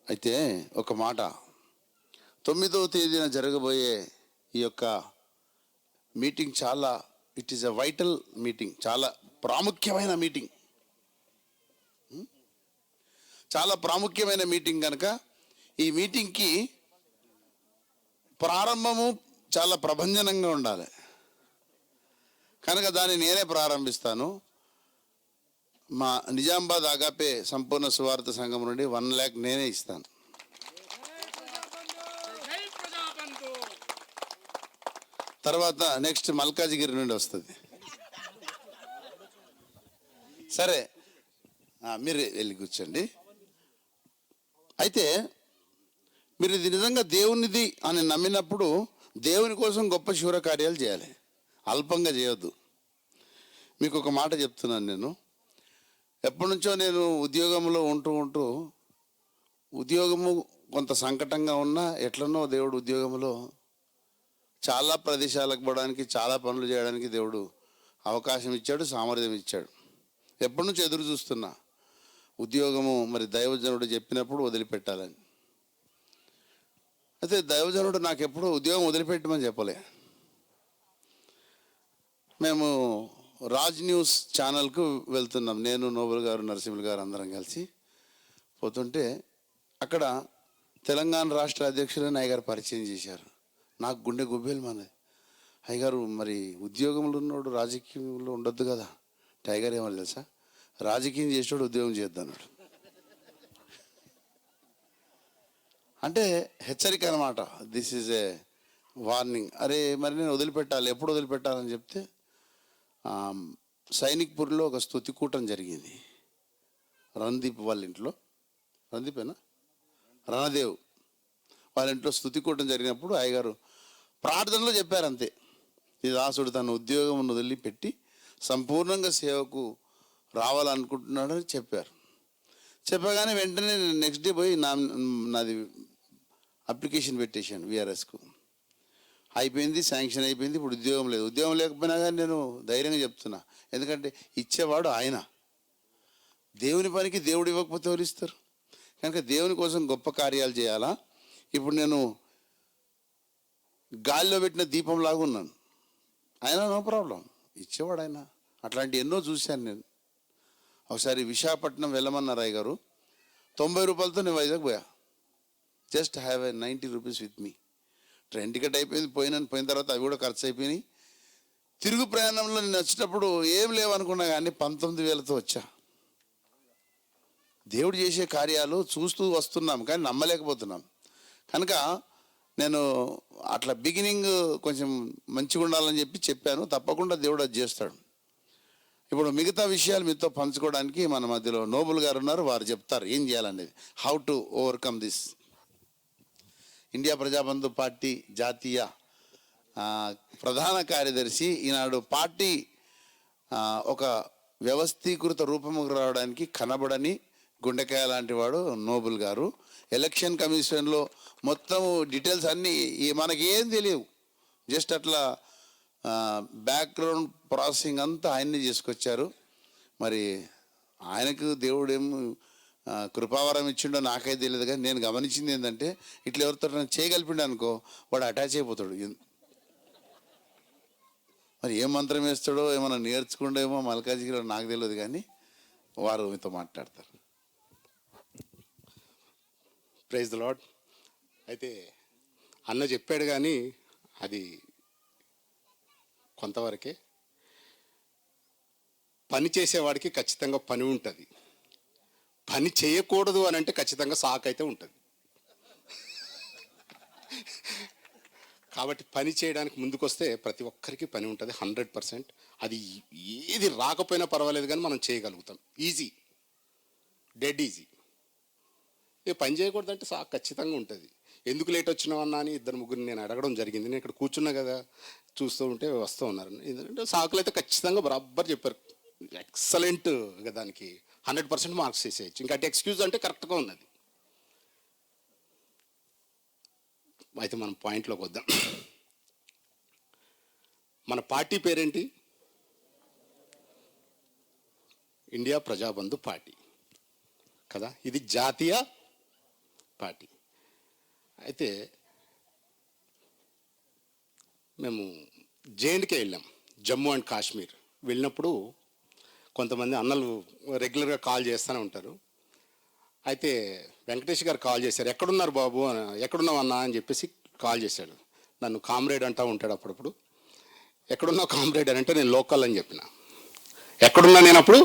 అయితే ఒక మాట, 9వ తేదీన జరగబోయే ఈ యొక్క meeting it is a vital meeting, చాలా ప్రాముఖ్యమైన మీటింగ్. చాలా ప్రాముఖ్యమైన మీటింగ్ కనుక ఈ మీటింగ్కి ప్రారంభము చాలా ప్రభంజనంగా ఉండాలి కనుక దాన్ని నేనే ప్రారంభిస్తాను. మా నిజామాబాద్ ఆగాపే సంపూర్ణ సువార్త సంఘం నుండి 1 lakh నేనే ఇస్తాను. తర్వాత నెక్స్ట్ మల్కాజిగిరి నుండి వస్తుంది. సరే, మీరు వెళ్ళి కూర్చోండి. అయితే మీరు ఇది నిజంగా దేవునిది అని నమ్మినప్పుడు దేవుని కోసం గొప్ప శూర కార్యాలు చేయాలి, అల్పంగా చేయొద్దు. మీకు ఒక మాట చెప్తున్నాను. నేను ఎప్పటి నుంచో నేను ఉద్యోగంలో ఉంటూ ఉద్యోగము కొంత సంకటంగా ఉన్నా ఎట్లనో దేవుడు ఉద్యోగంలో చాలా ప్రదేశాలకు పోవడానికి, చాలా పనులు చేయడానికి దేవుడు అవకాశం ఇచ్చాడు, సామర్థ్యం ఇచ్చాడు. ఎప్పటి నుంచో ఎదురు చూస్తున్నా ఉద్యోగము మరి దైవజనుడు చెప్పినప్పుడు వదిలిపెట్టాలని. అయితే దైవజనుడు నాకు ఎప్పుడు ఉద్యోగం వదిలిపెట్టమని చెప్పలే. మేము రాజ్ న్యూస్ ఛానల్కు వెళ్తున్నాం, నేను, నోబుల్ గారు, నరసింహులు గారు అందరం కలిసి పోతుంటే అక్కడ తెలంగాణ రాష్ట్ర అధ్యక్షులని అయ్యగారు పరిచయం చేశారు. నాకు గుండె గుబ్బేలు మనది. అయ్యగారు మరి ఉద్యోగంలో ఉన్నోడు రాజకీయంలో ఉండొద్దు కదా. టైగర్ ఏమని తెలుసా, రాజకీయం చేసేవాడు ఉద్యోగం చేద్దన్నాడు. అంటే హెచ్చరిక అనమాట. This is a warning. అరే మరి నేను వదిలిపెట్టాలి, ఎప్పుడు వదిలిపెట్టాలని చెప్తే సైనిక్పూర్లో ఒక స్తుతికూటం జరిగింది. రణదీప్ వాళ్ళ ఇంట్లో, రణదీపేనా, రణదేవ్ వాళ్ళ ఇంట్లో స్తుతికూటం జరిగినప్పుడు అయ్యగారు ప్రార్థనలో చెప్పారు అంతే, ఈ దాసుడు తన ఉద్యోగం వదిలిపెట్టి సంపూర్ణంగా సేవకు రావాలనుకుంటున్నాడని చెప్పారు. చెప్పగానే వెంటనే నెక్స్ట్ డే పోయి నాది అప్లికేషన్ పెట్టేశాను విఆర్ఎస్కు. అయిపోయింది, శాంక్షన్ అయిపోయింది. ఇప్పుడు ఉద్యోగం లేదు. ఉద్యోగం లేకపోయినా కానీ నేను ధైర్యంగా చెప్తున్నా, ఎందుకంటే ఇచ్చేవాడు ఆయన. దేవుని పనికి దేవుడు ఇవ్వకపోతే ఎవరు ఇస్తారు? కనుక దేవుని కోసం గొప్ప కార్యాలు చేయాలా. ఇప్పుడు నేను గాలిలో పెట్టిన దీపంలాగా ఉన్నాను. ఆయన నో ప్రాబ్లం, ఇచ్చేవాడు ఆయన. అట్లాంటి ఎన్నో చూశాను నేను. ఒకసారి విశాఖపట్నం వెళ్ళమన్నారు అయ్యగారు, 90 రూపాయలతో నేను వైజాగ్ పోయా. Just have a 90 rupees with me. Train ticket అయిపోయింది, పోయిన తర్వాత అవి కూడా ఖర్చు అయిపోయినాయి. తిరుగు ప్రయాణంలో నేను వచ్చేటప్పుడు ఏం లేవనుకున్నా కానీ 19,000తో వచ్చా. దేవుడు చేసే కార్యాలు చూస్తూ వస్తున్నాం కానీ నమ్మలేకపోతున్నాం. కనుక నేను అట్లా బిగినింగ్ కొంచెం మంచిగా ఉండాలని చెప్పాను. తప్పకుండా దేవుడు అది చేస్తాడు. ఇప్పుడు మిగతా విషయాలు మీతో పంచుకోవడానికి మన మధ్యలో నోబుల్ గారు ఉన్నారు, వారు చెప్తారు ఏం చేయాలనేది, how to overcome this. India Prajabandhu party జాతీయ ప్రధాన కార్యదర్శి, ఈనాడు పార్టీ ఒక వ్యవస్థీకృత రూపముకు రావడానికి కనబడని గుండెకాయ లాంటి వాడు నోబుల్ గారు. ఎలక్షన్ కమిషన్లో మొత్తం డీటెయిల్స్ అన్నీ మనకి ఏం తెలియవు, జస్ట్ అట్లా బ్యాక్గ్రౌండ్ ప్రాసెసింగ్ అంతా ఆయన్ని చేసుకొచ్చారు. మరి ఆయనకు దేవుడు ఏం కృపావరం ఇచ్చిండో నాకైతే తెలియదు, కానీ నేను గమనించింది ఏంటంటే ఇట్లా ఎవరితో చేయగలిపిండు అనుకో వాడు అటాచ్ అయిపోతాడు. మరి ఏం మంత్రం వేస్తాడో ఏమన్నా నేర్చుకుండేమో మల్కాజిగిరిలో నాకు తెలియదు, కానీ వారు మీతో మాట్లాడతారు. Praise the Lord. అయితే అన్న చెప్పాడు కానీ అది కొంతవరకే. పని చేసేవాడికి ఖచ్చితంగా పని ఉంటుంది, పని చేయకూడదు అని అంటే ఖచ్చితంగా సాకు అయితే ఉంటుంది. కాబట్టి పని చేయడానికి ముందుకొస్తే ప్రతి ఒక్కరికి పని ఉంటుంది 100%. అది ఏది రాకపోయినా పర్వాలేదు కానీ మనం చేయగలుగుతాం. Easy, dead easy. ఇక పని చేయకూడదంటే సాకు ఖచ్చితంగా ఉంటుంది. ఎందుకు లేట్ వచ్చినావన్నా అని ఇద్దరు ముగ్గురు నేను అడగడం జరిగింది. నేను ఇక్కడ కూర్చున్నా కదా, చూస్తూ ఉంటే వస్తూ ఉన్నారు. ఎందుకంటే సాకులు అయితే ఖచ్చితంగా బరాబర్ చెప్పారు. ఎక్సలెంట్, దానికి 100% మార్క్స్ వేసేయచ్చు. ఇంకా అంటే ఎక్స్క్యూజ్ అంటే కరెక్ట్గా ఉన్నది. అయితే మనం పాయింట్లోకి వద్దాం. మన పార్టీ పేరేంటి? ఇండియా ప్రజాబంధు పార్టీ కదా. ఇది జాతీయ పార్టీ. అయితే మేము జేఎండ్కే వెళ్ళాం, జమ్మూ అండ్ కాశ్మీర్. వెళ్ళినప్పుడు కొంతమంది అన్నలు రెగ్యులర్గా కాల్ చేస్తూనే ఉంటారు. అయితే వెంకటేష్ గారు కాల్ చేశారు. ఎక్కడున్నారు బాబు, ఎక్కడున్నావు అన్నా అని చెప్పేసి కాల్ చేశాడు. నన్ను కామ్రేడ్ అంటూ ఉంటాడు అప్పుడప్పుడు. ఎక్కడున్నావు కామ్రేడ్ అని అంటే నేను లోకల్ అని చెప్పిన. ఎక్కడున్నా నేను అప్పుడు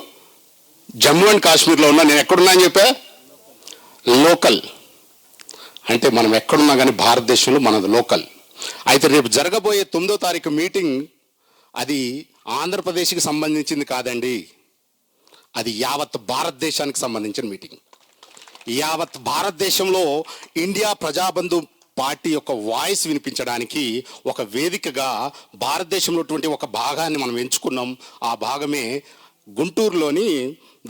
జమ్మూ అండ్ కాశ్మీర్లో ఉన్నా. నేను ఎక్కడున్నా అని చెప్పా, లోకల్. అంటే మనం ఎక్కడున్నా కానీ భారతదేశంలో మనది లోకల్. అయితే రేపు జరగబోయే 9వ తారీఖు మీటింగ్ అది ఆంధ్రప్రదేశ్కి సంబంధించింది కాదండి, అది యావత్ భారతదేశానికి సంబంధించిన మీటింగ్. యావత్ భారతదేశంలో ఇండియా ప్రజాబంధు పార్టీ యొక్క వాయిస్ వినిపించడానికి ఒక వేదికగా భారతదేశంలో ఒక భాగాన్ని మనం ఎంచుకున్నాం. ఆ భాగమే గుంటూరులోని,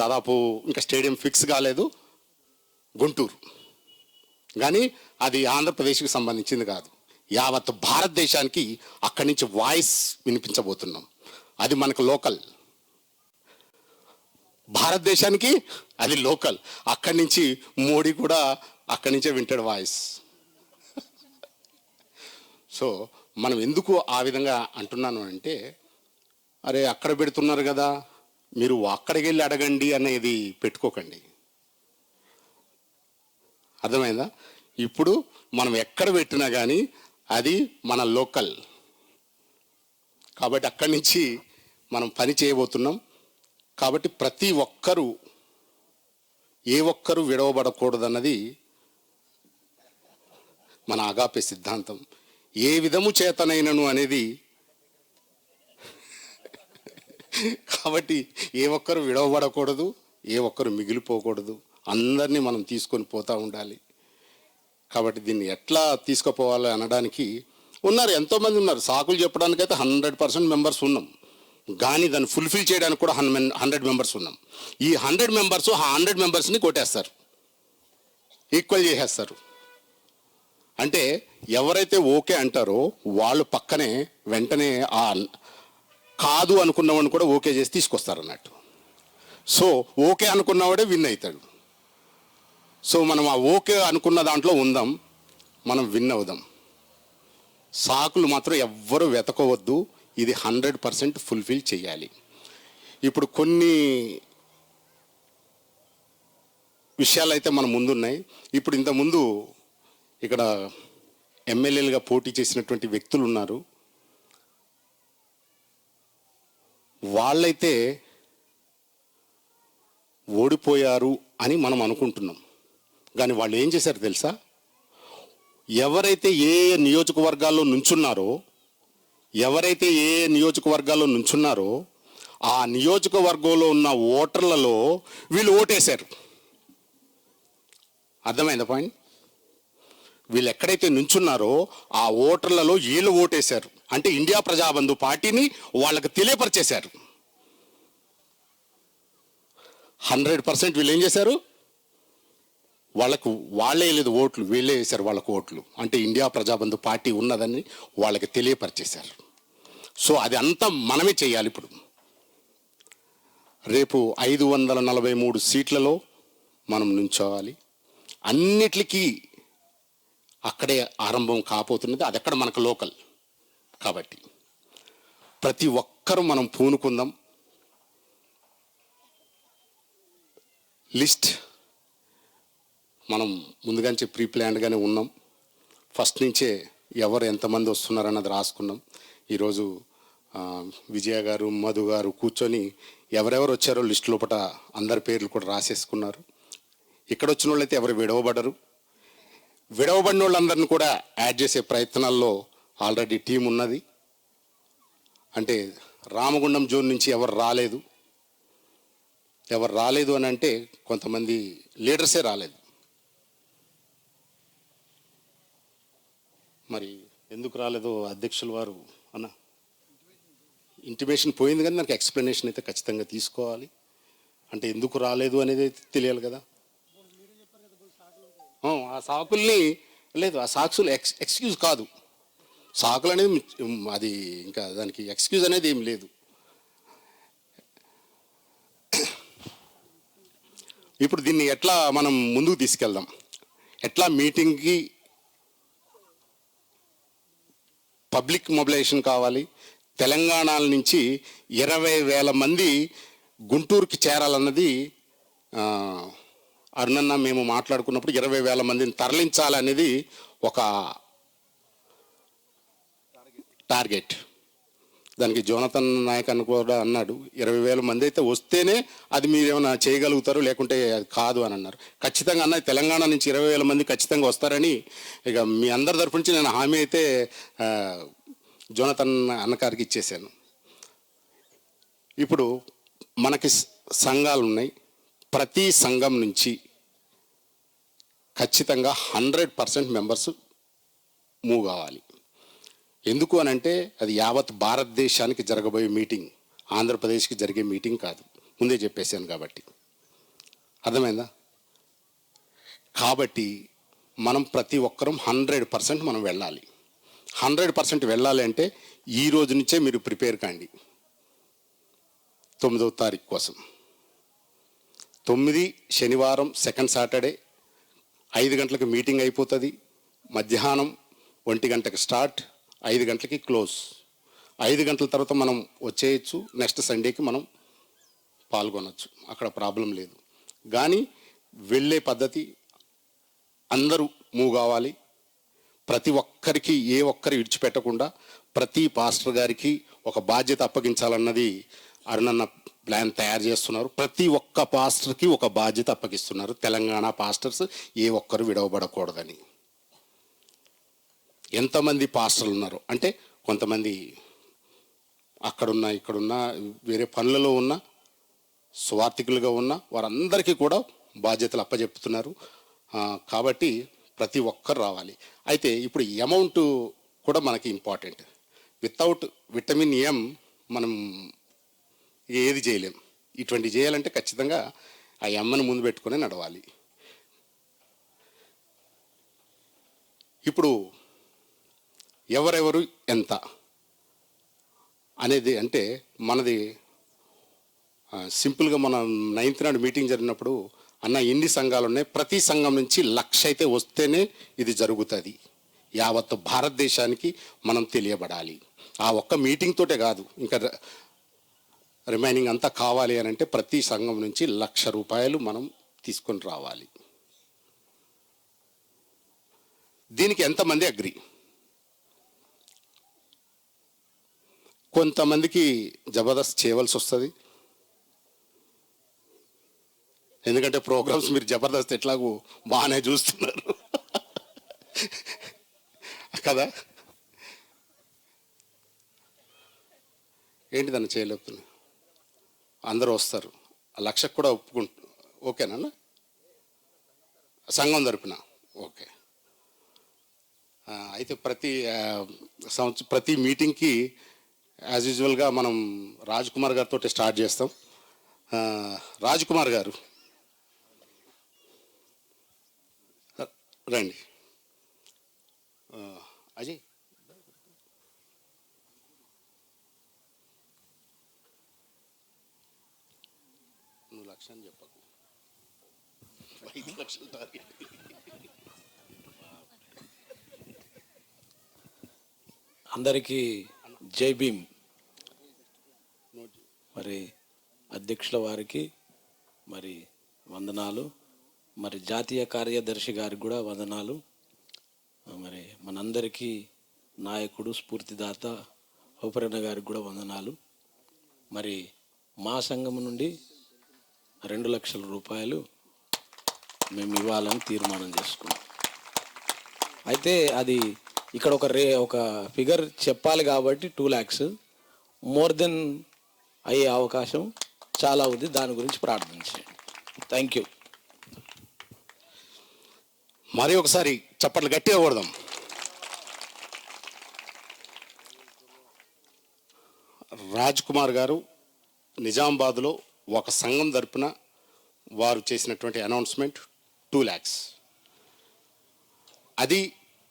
దాదాపు ఇంకా స్టేడియం ఫిక్స్ కాలేదు, గుంటూరు. కానీ అది ఆంధ్రప్రదేశ్కి సంబంధించింది కాదు, యావత్ భారతదేశానికి అక్కడి నుంచి వాయిస్ వినిపించబోతున్నాం. అది మనకు లోకల్. భారతదేశానికి అది లోకల్. అక్కడి నుంచి మోడీ కూడా అక్కడి నుంచే వింటాడు వాయిస్. సో మనం ఎందుకు ఆ విధంగా అంటున్నాను అంటే, అరే అక్కడ పెడుతున్నారు కదా, మీరు అక్కడికి వెళ్ళి అడగండి అనేది పెట్టుకోకండి. అర్థమైందా? ఇప్పుడు మనం ఎక్కడ పెట్టినా కానీ అది మన లోకల్. కాబట్టి అక్కడి నుంచి మనం పని చేయబోతున్నాం. కాబట్టి ప్రతి ఒక్కరూ, ఏ ఒక్కరూ విడవబడకూడదన్నది మన అగాపే సిద్ధాంతం. ఏ విధము చేతనైనను అనేది. కాబట్టి ఏ ఒక్కరు విడవబడకూడదు, ఏ ఒక్కరు మిగిలిపోకూడదు. అందరినీ మనం తీసుకొని పోతూ ఉండాలి. కాబట్టి దీన్ని ఎట్లా తీసుకుపోవాలి అనడానికి ఉన్నారు, ఎంతోమంది ఉన్నారు. సాకులు చెప్పడానికైతే 100% మెంబర్స్ ఉన్నాం, కానీ దాన్ని ఫుల్ఫిల్ చేయడానికి కూడా 100 మెంబర్స్ ఉన్నాం. ఈ 100 మెంబర్స్ ఆ 100 మెంబర్స్ని కొట్టేస్తారు, ఈక్వల్ చేసేస్తారు. అంటే ఎవరైతే ఓకే అంటారో వాళ్ళు పక్కనే వెంటనే ఆ కాదు అనుకున్నవాడిని కూడా ఓకే చేసి తీసుకొస్తారు అన్నట్టు. సో ఓకే అనుకున్నవాడే విన్ అవుతాడు. సో మనం ఆ ఓకే అనుకున్న దాంట్లో ఉందాం, మనం విన్ అవుదాం. సాకులు మాత్రం ఎవ్వరూ వెతకవద్దు. ఇది 100% ఫుల్ఫిల్ చేయాలి. ఇప్పుడు కొన్ని విషయాలు అయితే మన ముందున్నాయి. ఇప్పుడు ఇంతకుముందు ఇక్కడ ఎమ్మెల్యేలుగా పోటీ చేసినటువంటి వ్యక్తులు ఉన్నారు. వాళ్ళైతే ఓడిపోయారు అని మనం అనుకుంటున్నాం, కానీ వాళ్ళు ఏం చేశారు తెలుసా? ఎవరైతే ఏ నియోజకవర్గాల్లో నుంచున్నారో ఆ నియోజకవర్గంలో ఉన్న ఓటర్లలో వీళ్ళు ఓటేశారు. అర్థమైందా పాయింట్? వీళ్ళు ఎక్కడైతే నుంచున్నారో ఆ ఓటర్లలో వీళ్ళు ఓటేశారు. అంటే ఇండియా ప్రజాబంధు పార్టీని వాళ్ళకి తెలియపరిచేశారు. 100% వీళ్ళు ఏం చేశారు? వాళ్ళే లేదు ఓట్లు, వీళ్ళే వేశారు వాళ్ళకు ఓట్లు. అంటే ఇండియా ప్రజాబంధు పార్టీ ఉన్నదని వాళ్ళకి తెలియపరిచేశారు. సో అది అంతా మనమే చేయాలి. ఇప్పుడు రేపు 543 సీట్లలో మనం నుంచోవాలి. అన్నిటికీ అక్కడే ఆరంభం కాబోతున్నది. అది అక్కడ మనకు లోకల్. కాబట్టి ప్రతి ఒక్కరూ మనం పూనుకుందాం. లిస్ట్ మనం ముందుగానే ప్రీ ప్లాన్డ్గానే ఉన్నాం. ఫస్ట్ నుంచే ఎవరు ఎంతమంది వస్తున్నారన్నది రాసుకున్నాం. ఈరోజు విజయ గారు, మధు గారు కూర్చొని ఎవరెవరు వచ్చారో లిస్ట్ లోపల అందరి పేర్లు కూడా రాసేసుకున్నారు. ఇక్కడ వచ్చిన వాళ్ళైతే ఎవరు విడవబడరు. విడవబడిన వాళ్ళందరినీ కూడా యాడ్ చేసే ప్రయత్నాల్లో ఆల్రెడీ టీం ఉన్నది. అంటే రామగుండం జోన్ నుంచి ఎవరు రాలేదు అని అంటే కొంతమంది లీడర్సే రాలేదు. మరి ఎందుకు రాలేదో అధ్యక్షుల వారు అన్న ఇంటిమేషన్ పోయింది, కానీ నాకు ఎక్స్ప్లెనేషన్ అయితే ఖచ్చితంగా తీసుకోవాలి. అంటే ఎందుకు రాలేదు అనేది అయితే తెలియాలి కదా. ఆ సాకుల్ని లేదు, ఆ సాకులు ఎక్స్క్యూజ్ కాదు. సాకులు అనేది అది ఇంకా దానికి ఎక్స్క్యూజ్ అనేది ఏం లేదు. ఇప్పుడు దీన్ని ఎట్లా మనం ముందుకు తీసుకెళ్దాం, ఎట్లా మీటింగ్కి పబ్లిక్ మొబిలైజేషన్ కావాలి. తెలంగాణ నుంచి 20,000 మంది గుంటూరుకి చేరాలన్నది అరుణన్న మేము మాట్లాడుకున్నప్పుడు 20,000 మందిని తరలించాలనేది ఒక టార్గెట్. దానికి జోనతన్ నాయక్ అని కూడా అన్నాడు, 20,000 మంది అయితే వస్తేనే అది మీరు ఏమైనా చేయగలుగుతారు, లేకుంటే అది కాదు అని అన్నారు. ఖచ్చితంగా అన్నది తెలంగాణ నుంచి 20,000 మంది ఖచ్చితంగా వస్తారని ఇక మీ అందరి తరపు నుంచి నేను హామీ అయితే జోనతన్ అన్నగారికి ఇచ్చేసాను. ఇప్పుడు మనకి సంఘాలు ఉన్నాయి. ప్రతి సంఘం నుంచి ఖచ్చితంగా 100% మెంబర్స్ మూవ్ కావాలి. ఎందుకు అని అంటే అది యావత్ భారతదేశానికి జరగబోయే మీటింగ్, ఆంధ్రప్రదేశ్కి జరిగే మీటింగ్ కాదు, ముందే చెప్పేశాను. కాబట్టి అర్థమైందా? కాబట్టి మనం ప్రతి ఒక్కరం 100% మనం వెళ్ళాలి. 100% వెళ్ళాలి అంటే ఈ రోజు నుంచే మీరు ప్రిపేర్ కాండి 9వ తారీఖు కోసం. 9 శనివారం, సెకండ్ సాటర్డే 5 గంటలకు మీటింగ్ అయిపోతుంది. మధ్యాహ్నం 1 గంటకు స్టార్ట్, 5 గంటలకి క్లోజ్. 5 గంటల తర్వాత మనం వచ్చేయచ్చు, నెక్స్ట్ సండేకి మనం పాల్గొనవచ్చు, అక్కడ ప్రాబ్లం లేదు. కానీ వెళ్ళే పద్ధతి అందరూ మూవ్ కావాలి. ప్రతి ఒక్కరికి ఏ ఒక్కరు విడిచిపెట్టకుండా ప్రతి పాస్టర్ గారికి ఒక బాధ్యత అప్పగించాలన్నది అరుణన్న ప్లాన్ తయారు చేస్తున్నారు. ప్రతి ఒక్క పాస్టర్కి ఒక బాధ్యత అప్పగిస్తున్నారు. తెలంగాణ పాస్టర్స్ ఏ ఒక్కరు విడవబడకూడదని. ఎంతమంది పాస్టర్లు ఉన్నారు అంటే కొంతమంది అక్కడున్నా ఇక్కడున్నా వేరే పనులలో ఉన్న స్వార్థికులుగా ఉన్న వారందరికీ కూడా బాధ్యతలు అప్పచెప్తున్నారు. కాబట్టి ప్రతి ఒక్కరు రావాలి. అయితే ఇప్పుడు అమౌంట్ కూడా మనకి ఇంపార్టెంట్. వితౌట్ విటమిన్ ఎం మనం ఏది చేయలేం. ఇటువంటి చేయాలంటే ఖచ్చితంగా ఆ ఎమ్మను ముందు పెట్టుకుని నడవాలి. ఇప్పుడు ఎవరెవరు ఎంత అనేది అంటే మనది సింపుల్గా మనం 9th నాడు మీటింగ్ జరిగినప్పుడు అన్న ఎన్ని సంఘాలు ఉన్నాయి, ప్రతి సంఘం నుంచి 1,00,000 అయితే వస్తేనే ఇది జరుగుతుంది. యావత్ భారతదేశానికి మనం తెలియబడాలి. ఆ ఒక్క మీటింగ్ తోటే కాదు, ఇంకా రిమైనింగ్ అంతా కావాలి అని అంటే ప్రతి సంఘం నుంచి 1,00,000 రూపాయలు మనం తీసుకొని రావాలి. దీనికి ఎంతమంది అగ్రి? కొంతమందికి జబర్దస్త్ చేయవలసి వస్తుంది. ఎందుకంటే ప్రోగ్రామ్స్ మీరు జబర్దస్త్ ఎట్లాగూ బాగానే చూస్తున్నారు కదా. ఏంటి దాన్ని చేయలేకపోతున్నా, అందరూ వస్తారు. 1,00,000 కూడా ఓకేనా సంఘం తరపున? ఓకే. అయితే ప్రతి మీటింగ్కి యాజ్ యూజువల్గా మనం రాజ్ కుమార్ గారితో స్టార్ట్ చేస్తాం. రాజ్ కుమార్ గారు రండి. అజయ్ నువ్వు 1,00,000 అని చెప్పకు, 5,00,000 టార్గెట్. అందరికీ జై భీమ్. మరి అధ్యక్షుల వారికి మరి వందనాలు, మరి జాతీయ కార్యదర్శి గారికి కూడా వందనాలు, మరి మనందరికీ నాయకుడు స్ఫూర్తిదాత ఉపరణ గారికి కూడా వందనాలు. మరి మా సంఘం నుండి 2 లక్షల రూపాయలు మేము ఇవ్వాలని తీర్మానం చేసుకున్నాం. అయితే అది ఇక్కడ ఒక ఫిగర్ చెప్పాలి కాబట్టి 2 lakhs మోర్ దెన్ అయ్యే అవకాశం చాలా ఉంది. దాని గురించి ప్రార్థించండి. Thank you. మరి ఒకసారి చప్పట్లు గట్టిగా కొడదాం. రాజ్ కుమార్ గారు నిజామాబాద్లో ఒక సంఘం తరపున వారు చేసినటువంటి అనౌన్స్మెంట్ 2 lakhs. అది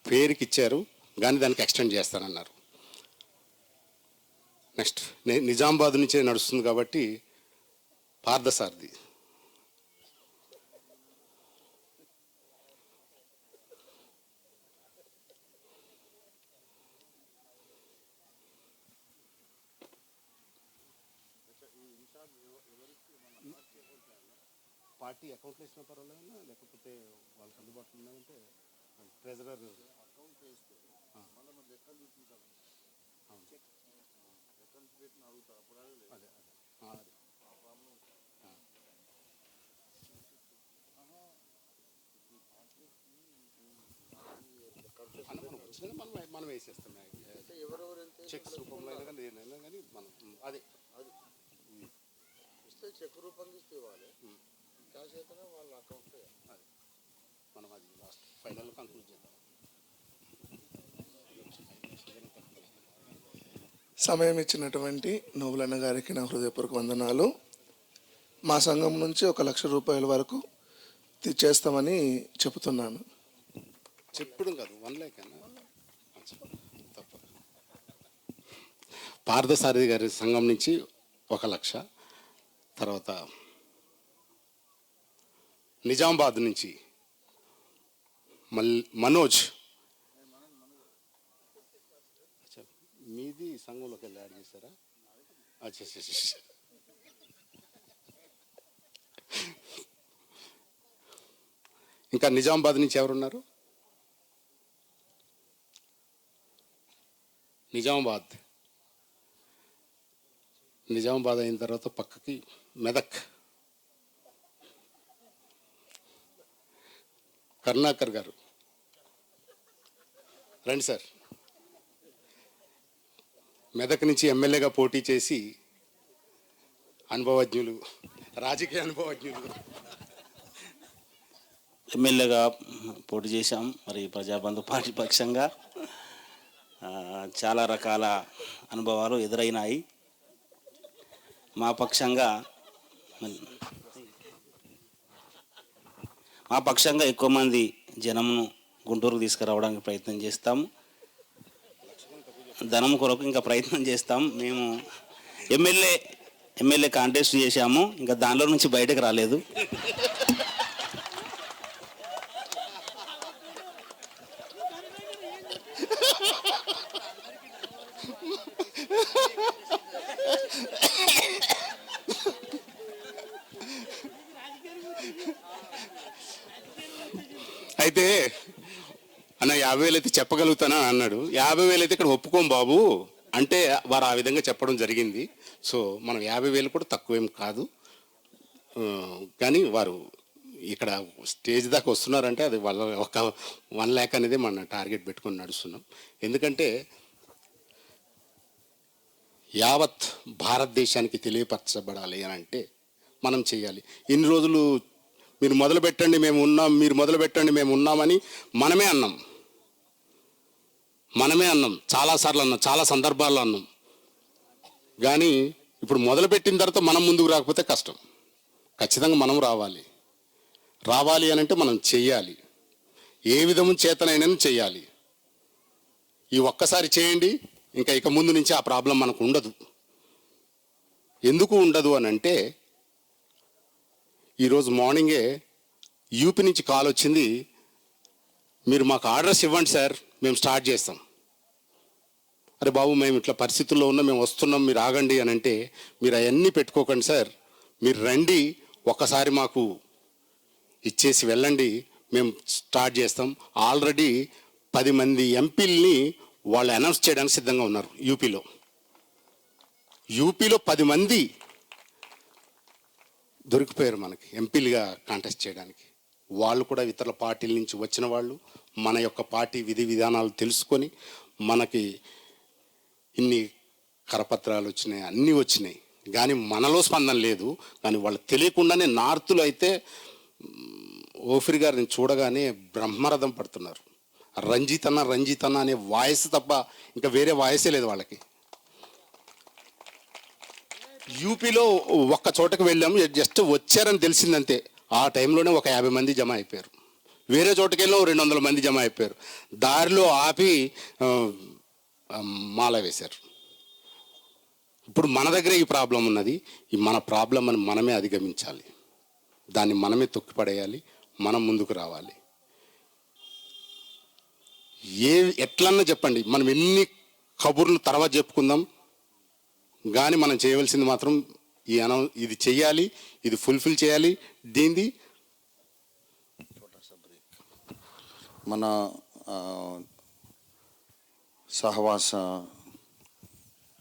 పేరుకి ఇచ్చారు కానీ దానికి ఎక్స్టెండ్ చేస్తానన్నారు. నెక్స్ట్ నిజామాబాద్ నుంచే నడుస్తుంది కాబట్టి పార్థసారథి. పార్టీ అకౌంట్లో ఇచ్చిన పర్వాలేదన్నా లేకపోతే వాళ్ళకి అందుబాటులో ఉన్నాయంటే ట్రెజరర్ మనం వేసేస్తాం చెక్స్ రూపంలో అయినా కానీ ఏదైనా కానీ మనం అదే చెక్ రూపంగా ఇస్తే ఇవ్వాలి. క్యాష్ అయితేనే వాళ్ళ అకౌంట్ అది మనం అది లాస్ట్ ఫైనల్ కంక్లూడ్ చేద్దాం. సమయం ఇచ్చినటువంటి నోబులన్న గారికి నా హృదయపూర్వక వందనాలు. మా సంఘం నుంచి 1 లక్ష రూపాయల వరకు చేస్తామని చెబుతున్నాను. చెప్పడం కాదు 1 lakh అన్న తప్ప. పార్థసారథి గారి సంఘం నుంచి 1 లక్ష, తర్వాత నిజామాబాద్ నుంచి మనోజ్, మీది సంఘంలోకి వెళ్ళి యాడ్ చేస్తారా? ఇంకా నిజామాబాద్ నుంచి ఎవరున్నారు? నిజామాబాద్ అయిన తర్వాత పక్కకి మెదక్ కరుణాకర్ గారు రండి సార్. మెదక్ నుంచి ఎమ్మెల్యేగా పోటీ చేసి అనుభవజ్ఞులు, రాజకీయ అనుభవజ్ఞులు. ఎమ్మెల్యేగా పోటీ చేశాం. మరి ప్రజాబంధు పార్టీ పక్షంగా చాలా రకాల అనుభవాలు ఎదురైనాయి. మా పక్షంగా ఎక్కువ మంది జనమును గుంటూరుకు తీసుకురావడానికి ప్రయత్నం చేస్తాము. ధనం కొరకు ఇంకా ప్రయత్నం చేస్తాం. మేము ఎమ్మెల్యే కాంటెస్ట్ చేశాము, ఇంకా దానిలో నుంచి బయటకు రాలేదు. అయితే అన్న 50,000 అయితే చెప్పగలుగుతానా అన్నాడు. 50,000 అయితే ఇక్కడ ఒప్పుకోం బాబు అంటే వారు ఆ విధంగా చెప్పడం జరిగింది. సో మనం 50,000 కూడా తక్కువేం కాదు. కానీ వారు ఇక్కడ స్టేజ్ దాకా వస్తున్నారంటే అది వాళ్ళ ఒక 1 lakh అనేది మన టార్గెట్ పెట్టుకొని నడుస్తున్నాం. ఎందుకంటే యావత్ భారతదేశానికి తెలియపరచబడాలి అని అంటే మనం చేయాలి. ఇన్ని రోజులు మీరు మొదలు పెట్టండి మేము ఉన్నాం, మీరు మొదలు పెట్టండి మేము ఉన్నామని మనమే అన్నాం. చాలాసార్లు అన్నాం, చాలా సందర్భాల్లో అన్నాం. కానీ ఇప్పుడు మొదలుపెట్టిన తర్వాత మనం ముందుకు రాకపోతే కష్టం. ఖచ్చితంగా మనం రావాలి అని అంటే మనం చెయ్యాలి. ఏ విధము చేతనైనా చెయ్యాలి. ఈ ఒక్కసారి చేయండి, ఇక ముందు నుంచి ఆ ప్రాబ్లం మనకు ఉండదు. ఎందుకు ఉండదు అని అంటే ఈరోజు మార్నింగే యూపీ నుంచి కాల్ వచ్చింది, మీరు మాకు ఆర్డర్స్ ఇవ్వండి సార్, మేము స్టార్ట్ చేస్తాం. అరే బాబు మేము ఇట్లా పరిస్థితుల్లో ఉన్నాం, మేము వస్తున్నాం, మీరు ఆగండి అని అంటే మీరు అవన్నీ పెట్టుకోకండి సార్, మీరు రండి, ఒక్కసారి మాకు ఇచ్చేసి వెళ్ళండి, మేము స్టార్ట్ చేస్తాం. ఆల్రెడీ 10 మంది ఎంపీల్ని వాళ్ళు అనౌన్స్ చేయడానికి సిద్ధంగా ఉన్నారు యూపీలో 10 మంది దొరికిపోయారు మనకి ఎంపీలుగా కాంటెస్ట్ చేయడానికి. వాళ్ళు కూడా ఇతర పార్టీల నుంచి వచ్చిన వాళ్ళు, మన యొక్క పార్టీ విధి విధానాలు తెలుసుకొని మనకి ఇన్ని కరపత్రాలు వచ్చినాయి, అన్నీ వచ్చినాయి, కానీ మనలో స్పందన లేదు. కానీ వాళ్ళకి తెలియకుండానే నార్త్లో అయితే ఓఫిర్ గారిని చూడగానే బ్రహ్మరథం పడుతున్నారు. రంజితన్న అనే వాయిస్ తప్ప ఇంకా వేరే వాయిసే లేదు వాళ్ళకి. యూపీలో ఒక్క చోటకు వెళ్ళాము, జస్ట్ వచ్చారని తెలిసిందంతే. ఆ టైంలోనే ఒక 50 మంది జమ అయిపోయారు. వేరే చోటకి వెళ్ళాం, 200 మంది జమ అయిపోయారు. దారిలో ఆపి మాల వేశారు. ఇప్పుడు మన దగ్గర ఈ ప్రాబ్లం ఉన్నది. ఈ మన ప్రాబ్లం అని మనమే అధిగమించాలి, దాన్ని మనమే తొక్కిపడేయాలి, మనం ముందుకు రావాలి. ఎట్లన్నా చెప్పండి, మనం ఎన్ని కబుర్లు తర్వాత చెప్పుకుందాం, కానీ మనం చేయవలసింది మాత్రం ఇది చెయ్యాలి, ఇది ఫుల్ఫిల్ చేయాలి. దీనిది మన సహవాస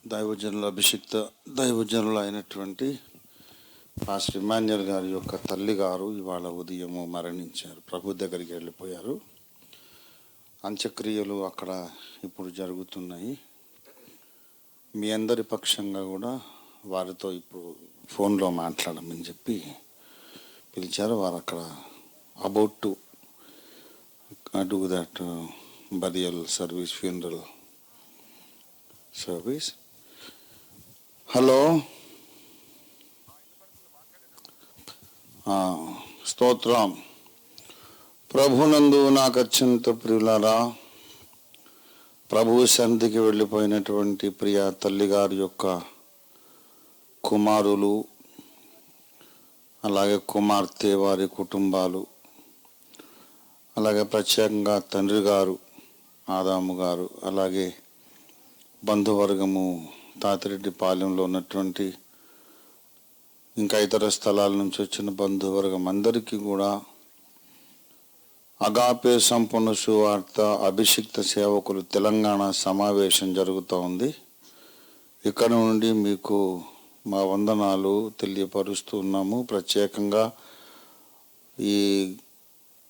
దైవజనులు అయినటువంటి పాస్టర్ ఇమాన్యుయల్ గారి యొక్క తల్లి గారు ఇవాళ ఉదయము మరణించారు, ప్రభు దగ్గరికి వెళ్ళిపోయారు. అంత్యక్రియలు అక్కడ ఇప్పుడు జరుగుతున్నాయి. మీ అందరి పక్షంగా కూడా వారితో ఇప్పుడు ఫోన్లో మాట్లాడమని చెప్పి పిలిచారు. వారు అక్కడ about to do that burial service, funeral service. Hello, స్తోత్రం. ప్రభునందు నాకు అత్యంత ప్రియులారా, ప్రభు సన్నిధికి వెళ్ళిపోయినటువంటి ప్రియ తల్లిగారి యొక్క కుమారులు, అలాగే కుమార్తె వారి కుటుంబాలు, అలాగే ప్రత్యేకంగా తండ్రి గారు ఆదాము గారు, అలాగే బంధువర్గము తాతిరెడ్డి పాలెంలో ఉన్నటువంటి ఇంకా ఇతర స్థలాల నుంచి వచ్చిన బంధువర్గం అందరికీ కూడా అగాపే సంపూర్ణ సువార్త అభిషిక్త సేవకులు తెలంగాణ సమావేశం జరుగుతూ ఉంది. ఇక్కడ నుండి మీకు మా వందనాలు తెలియపరుస్తూ ఉన్నాము. ప్రత్యేకంగా ఈ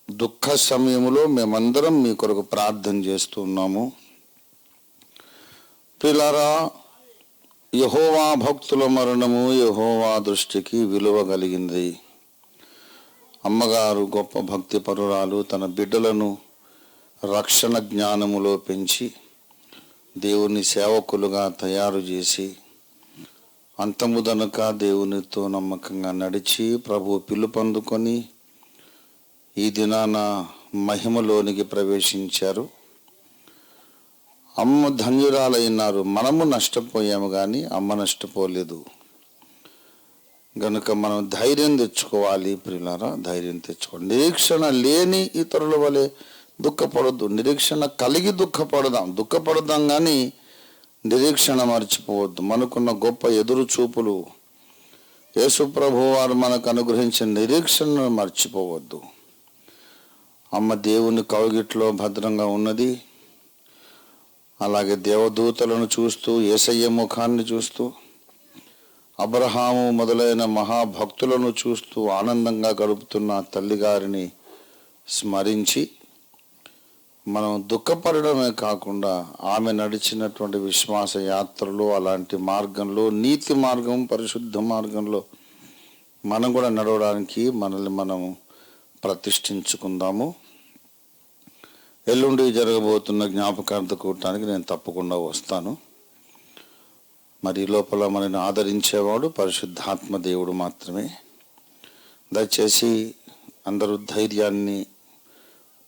దుఃఖ సమయంలో మేమందరం మీ కొరకు ప్రార్థన చేస్తూ ఉన్నాము. పిల్లరా, యెహోవా భక్తుల మరణము యెహోవా దృష్టికి విలువ కలిగింది. అమ్మగారు గొప్ప భక్తి పరురాలు, తన బిడ్డలను రక్షణ జ్ఞానములో పెంచి దేవుని సేవకులుగా తయారు చేసి అంతముదనక దేవునితో నమ్మకంగా నడిచి ప్రభు పిలుపొందుకొని ఈ దినాన మహిమలోనికి ప్రవేశించారు. అమ్మ ధన్యురాలైనారు. మనము నష్టపోయాము కానీ అమ్మ నష్టపోలేదు. గనుక మనం ధైర్యం తెచ్చుకోవాలి ప్రియులారా, ధైర్యం తెచ్చుకోండి. నిరీక్షణ లేని ఇతరుల వలె దుఃఖపడద్దు, నిరీక్షణ కలిగి దుఃఖపడదాం కానీ నిరీక్షణ మర్చిపోవద్దు. మనకున్న గొప్ప ఎదురు చూపులు, యేసు ప్రభు వారు మనకు అనుగ్రహించిన నిరీక్షణను మర్చిపోవద్దు. అమ్మ దేవుని కౌగిట్లో భద్రంగా ఉన్నది. అలాగే దేవదూతలను చూస్తూ, యేసయ్య ముఖాన్ని చూస్తూ, అబ్రహాము మొదలైన మహాభక్తులను చూస్తూ ఆనందంగా గడుపుతున్న తల్లిగారిని స్మరించి మనం దుఃఖపడడమే కాకుండా ఆమె నడిచినటువంటి విశ్వాస యాత్రలో, అలాంటి మార్గంలో, నీతి మార్గం, పరిశుద్ధ మార్గంలో మనం కూడా నడవడానికి మనల్ని మనం ప్రతిష్ఠించుకుందాము. ఎల్లుండి జరగబోతున్న జ్ఞాపకార్థ కూటానికి నేను తప్పకుండా వస్తాను. మరి లోపల మనని ఆదరించేవాడు పరిశుద్ధాత్మ దేవుడు మాత్రమే. దయచేసి అందరూ ధైర్యాన్ని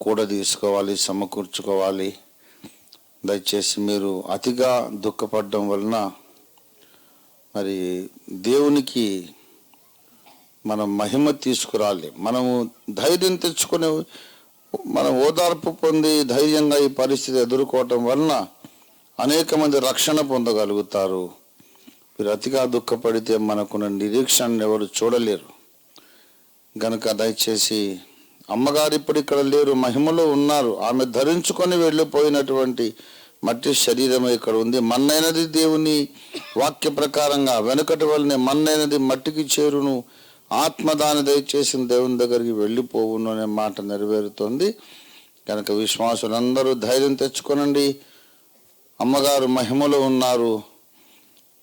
కూడా తీసుకోవాలి, సమకూర్చుకోవాలి. దయచేసి మీరు అతిగా దుఃఖపడడం వలన మరి దేవునికి మనం మహిమ తీసుకురాలి. మనము ధైర్యం తెచ్చుకునే, మనం ఓదార్పు పొంది ధైర్యంగా ఈ పరిస్థితి ఎదుర్కోవటం వలన అనేక మంది రక్షణ పొందగలుగుతారు. మీరు అతిగా దుఃఖపడితే మనకున్న నిరీక్షణను ఎవరు చూడలేరు. గనుక దయచేసి అమ్మగారు ఇప్పుడు ఇక్కడ లేరు, మహిమలో ఉన్నారు. ఆమె ధరించుకొని వెళ్ళిపోయినటువంటి మట్టి శరీరం ఇక్కడ ఉంది. మన్నైనది దేవుని వాక్య ప్రకారంగా వెనుకటి వల్లనే మన్నైనది మట్టికి చేరును, ఆత్మదాని దయచేసిన దేవుని దగ్గరికి వెళ్ళిపోవును అనే మాట నెరవేరుతోంది. కనుక విశ్వాసులందరూ ధైర్యం తెచ్చుకోనండి. అమ్మగారు మహిమలో ఉన్నారు.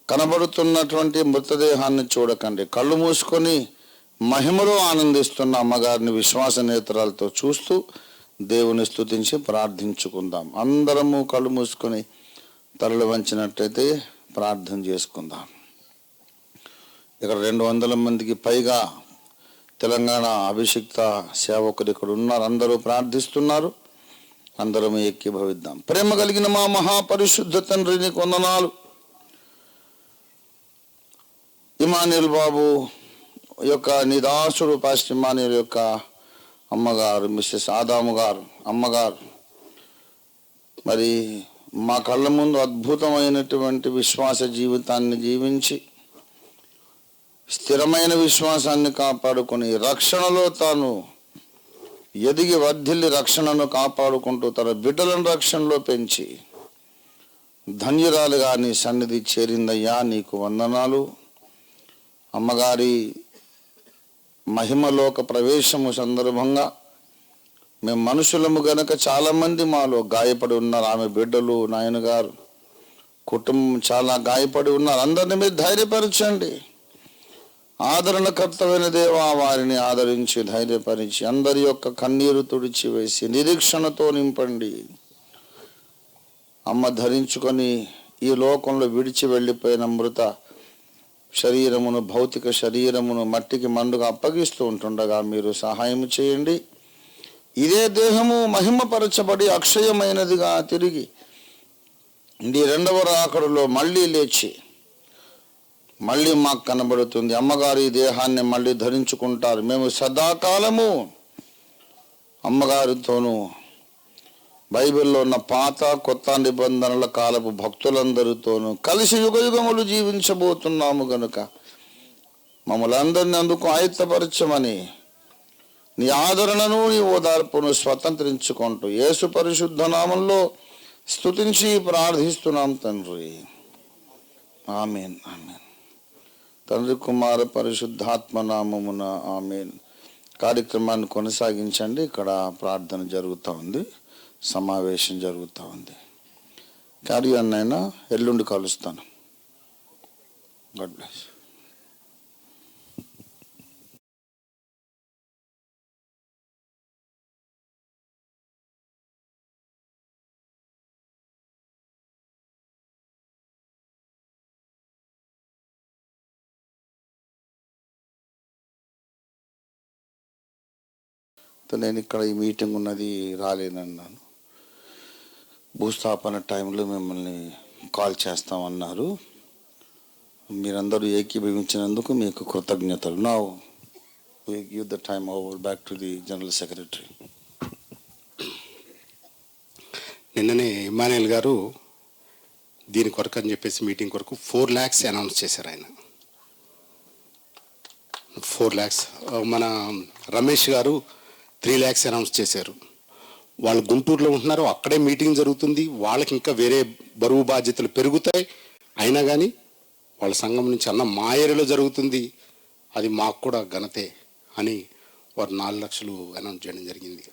కనబడుతున్నటువంటి మృతదేహాన్ని చూడకండి. కళ్ళు మూసుకొని మహిమలో ఆనందిస్తున్న అమ్మగారిని విశ్వాస నేత్రాలతో చూస్తూ దేవుని స్తుతించి ప్రార్థించుకుందాం. అందరము కళ్ళు మూసుకొని తలలు వంచినట్టయితే ప్రార్థన చేసుకుందాం. ఇక్కడ 200 మందికి పైగా తెలంగాణ అభిషిక్త సేవకులు ఇక్కడ ఉన్నారు. అందరూ ప్రార్థిస్తున్నారు. అందరం ఏకీభవిద్దాం. ప్రేమ కలిగిన మా మహాపరిశుద్ధ తండ్రి నీకు వందనాలు. ఇమానుయేల్ బాబు యొక్క నిదాసుడు పాస్టర్ ఇమానుయేల్ యొక్క అమ్మగారు మిస్సెస్ ఆదాము గారు అమ్మగారు మరి మా కళ్ళ ముందు అద్భుతమైనటువంటి విశ్వాస జీవితాన్ని జీవించి స్థిరమైన విశ్వాసాన్ని కాపాడుకొని రక్షణలో తాను ఎదిగి వర్ధిల్లి రక్షణను కాపాడుకుంటూ తన బిడ్డలను రక్షణలో పెంచి ధన్యురాలుగా నీ సన్నిధి చేరిందయ్యా, నీకు వందనాలు. అమ్మగారి మహిమలోక ప్రవేశము సందర్భంగా మేము మనుషులము గనక చాలామంది మాలో గాయపడి ఉన్నారు. ఆమె బిడ్డలు, నాయనగారు, కుటుంబం చాలా గాయపడి ఉన్నారు. అందరినీ మీరు ధైర్యపరచండి. ఆదరణకర్తమైన దేవా, వారిని ఆదరించి ధైర్యపరిచి అందరి యొక్క కన్నీరు తుడిచి వేసి నిరీక్షణతో నింపండి. అమ్మ ధరించుకొని ఈ లోకంలో విడిచి వెళ్ళిపోయిన మృత శరీరమును, భౌతిక శరీరమును మట్టికి మండుగా అప్పగిస్తూ ఉంటుండగా మీరు సహాయం చేయండి. ఇదే దేహము మహిమపరచబడి అక్షయమైనదిగా తిరిగి ఈ 2వ రాకడలో మళ్ళీ లేచి మళ్ళీ మాకు కనబడుతుంది. అమ్మగారు ఈ దేహాన్ని మళ్ళీ ధరించుకుంటారు. మేము సదాకాలము అమ్మగారితోనూ బైబిల్లో ఉన్న పాత కొత్త నిబంధనల కాలపు భక్తులందరితోనూ కలిసి యుగయుగములు జీవించబోతున్నాము గనుక మమ్మల్ని అందరినీ అందుకు ఆయత్తపరచమని నీ ఆదరణను, నీ ఓదార్పును స్వతంత్రించుకుంటూ యేసు పరిశుద్ధ నామంలో స్తుతించి ప్రార్థిస్తున్నాం తండ్రి. ఆమేన్, ఆమేన్. తండ్రి, కుమార, పరిశుద్ధాత్మ నామమున ఆమేన్. కార్యక్రమాన్ని కొనసాగించండి. ఇక్కడ ప్రార్థన జరుగుతూ ఉంది, సమావేశం జరుగుతూ ఉంది. క్యారీ అన్నైనా ఎల్లుండి కలుస్తాను. God bless. నేను ఇక్కడ ఈ మీటింగ్ ఉన్నది రాలేనన్నాను. భూస్థాపన టైంలో మిమ్మల్ని కాల్ చేస్తామన్నారు. మీరందరూ ఏకీభవించినందుకు మీకు కృతజ్ఞతలు. Now we give the time over back to the General Secretary. నిన్ననే ఇమానుయేల్ గారు దీని కొరకు అని చెప్పేసి మీటింగ్ కొరకు 4 lakhs అనౌన్స్ చేశారు. ఆయన 4 lakhs. మన రమేష్ గారు 3 lakhs అనౌన్స్ చేశారు. వాళ్ళు గుంటూరులో ఉంటున్నారు, అక్కడే మీటింగ్ జరుగుతుంది. వాళ్ళకి ఇంకా వేరే బరువు బాధ్యతలు పెరుగుతాయి. అయినా కానీ వాళ్ళ సంఘం నుంచి అన్న మా ఏరియాలో జరుగుతుంది, అది మాకు కూడా ఘనతే అని వారు 4 లక్షలు అనౌన్స్ చేయడం జరిగింది.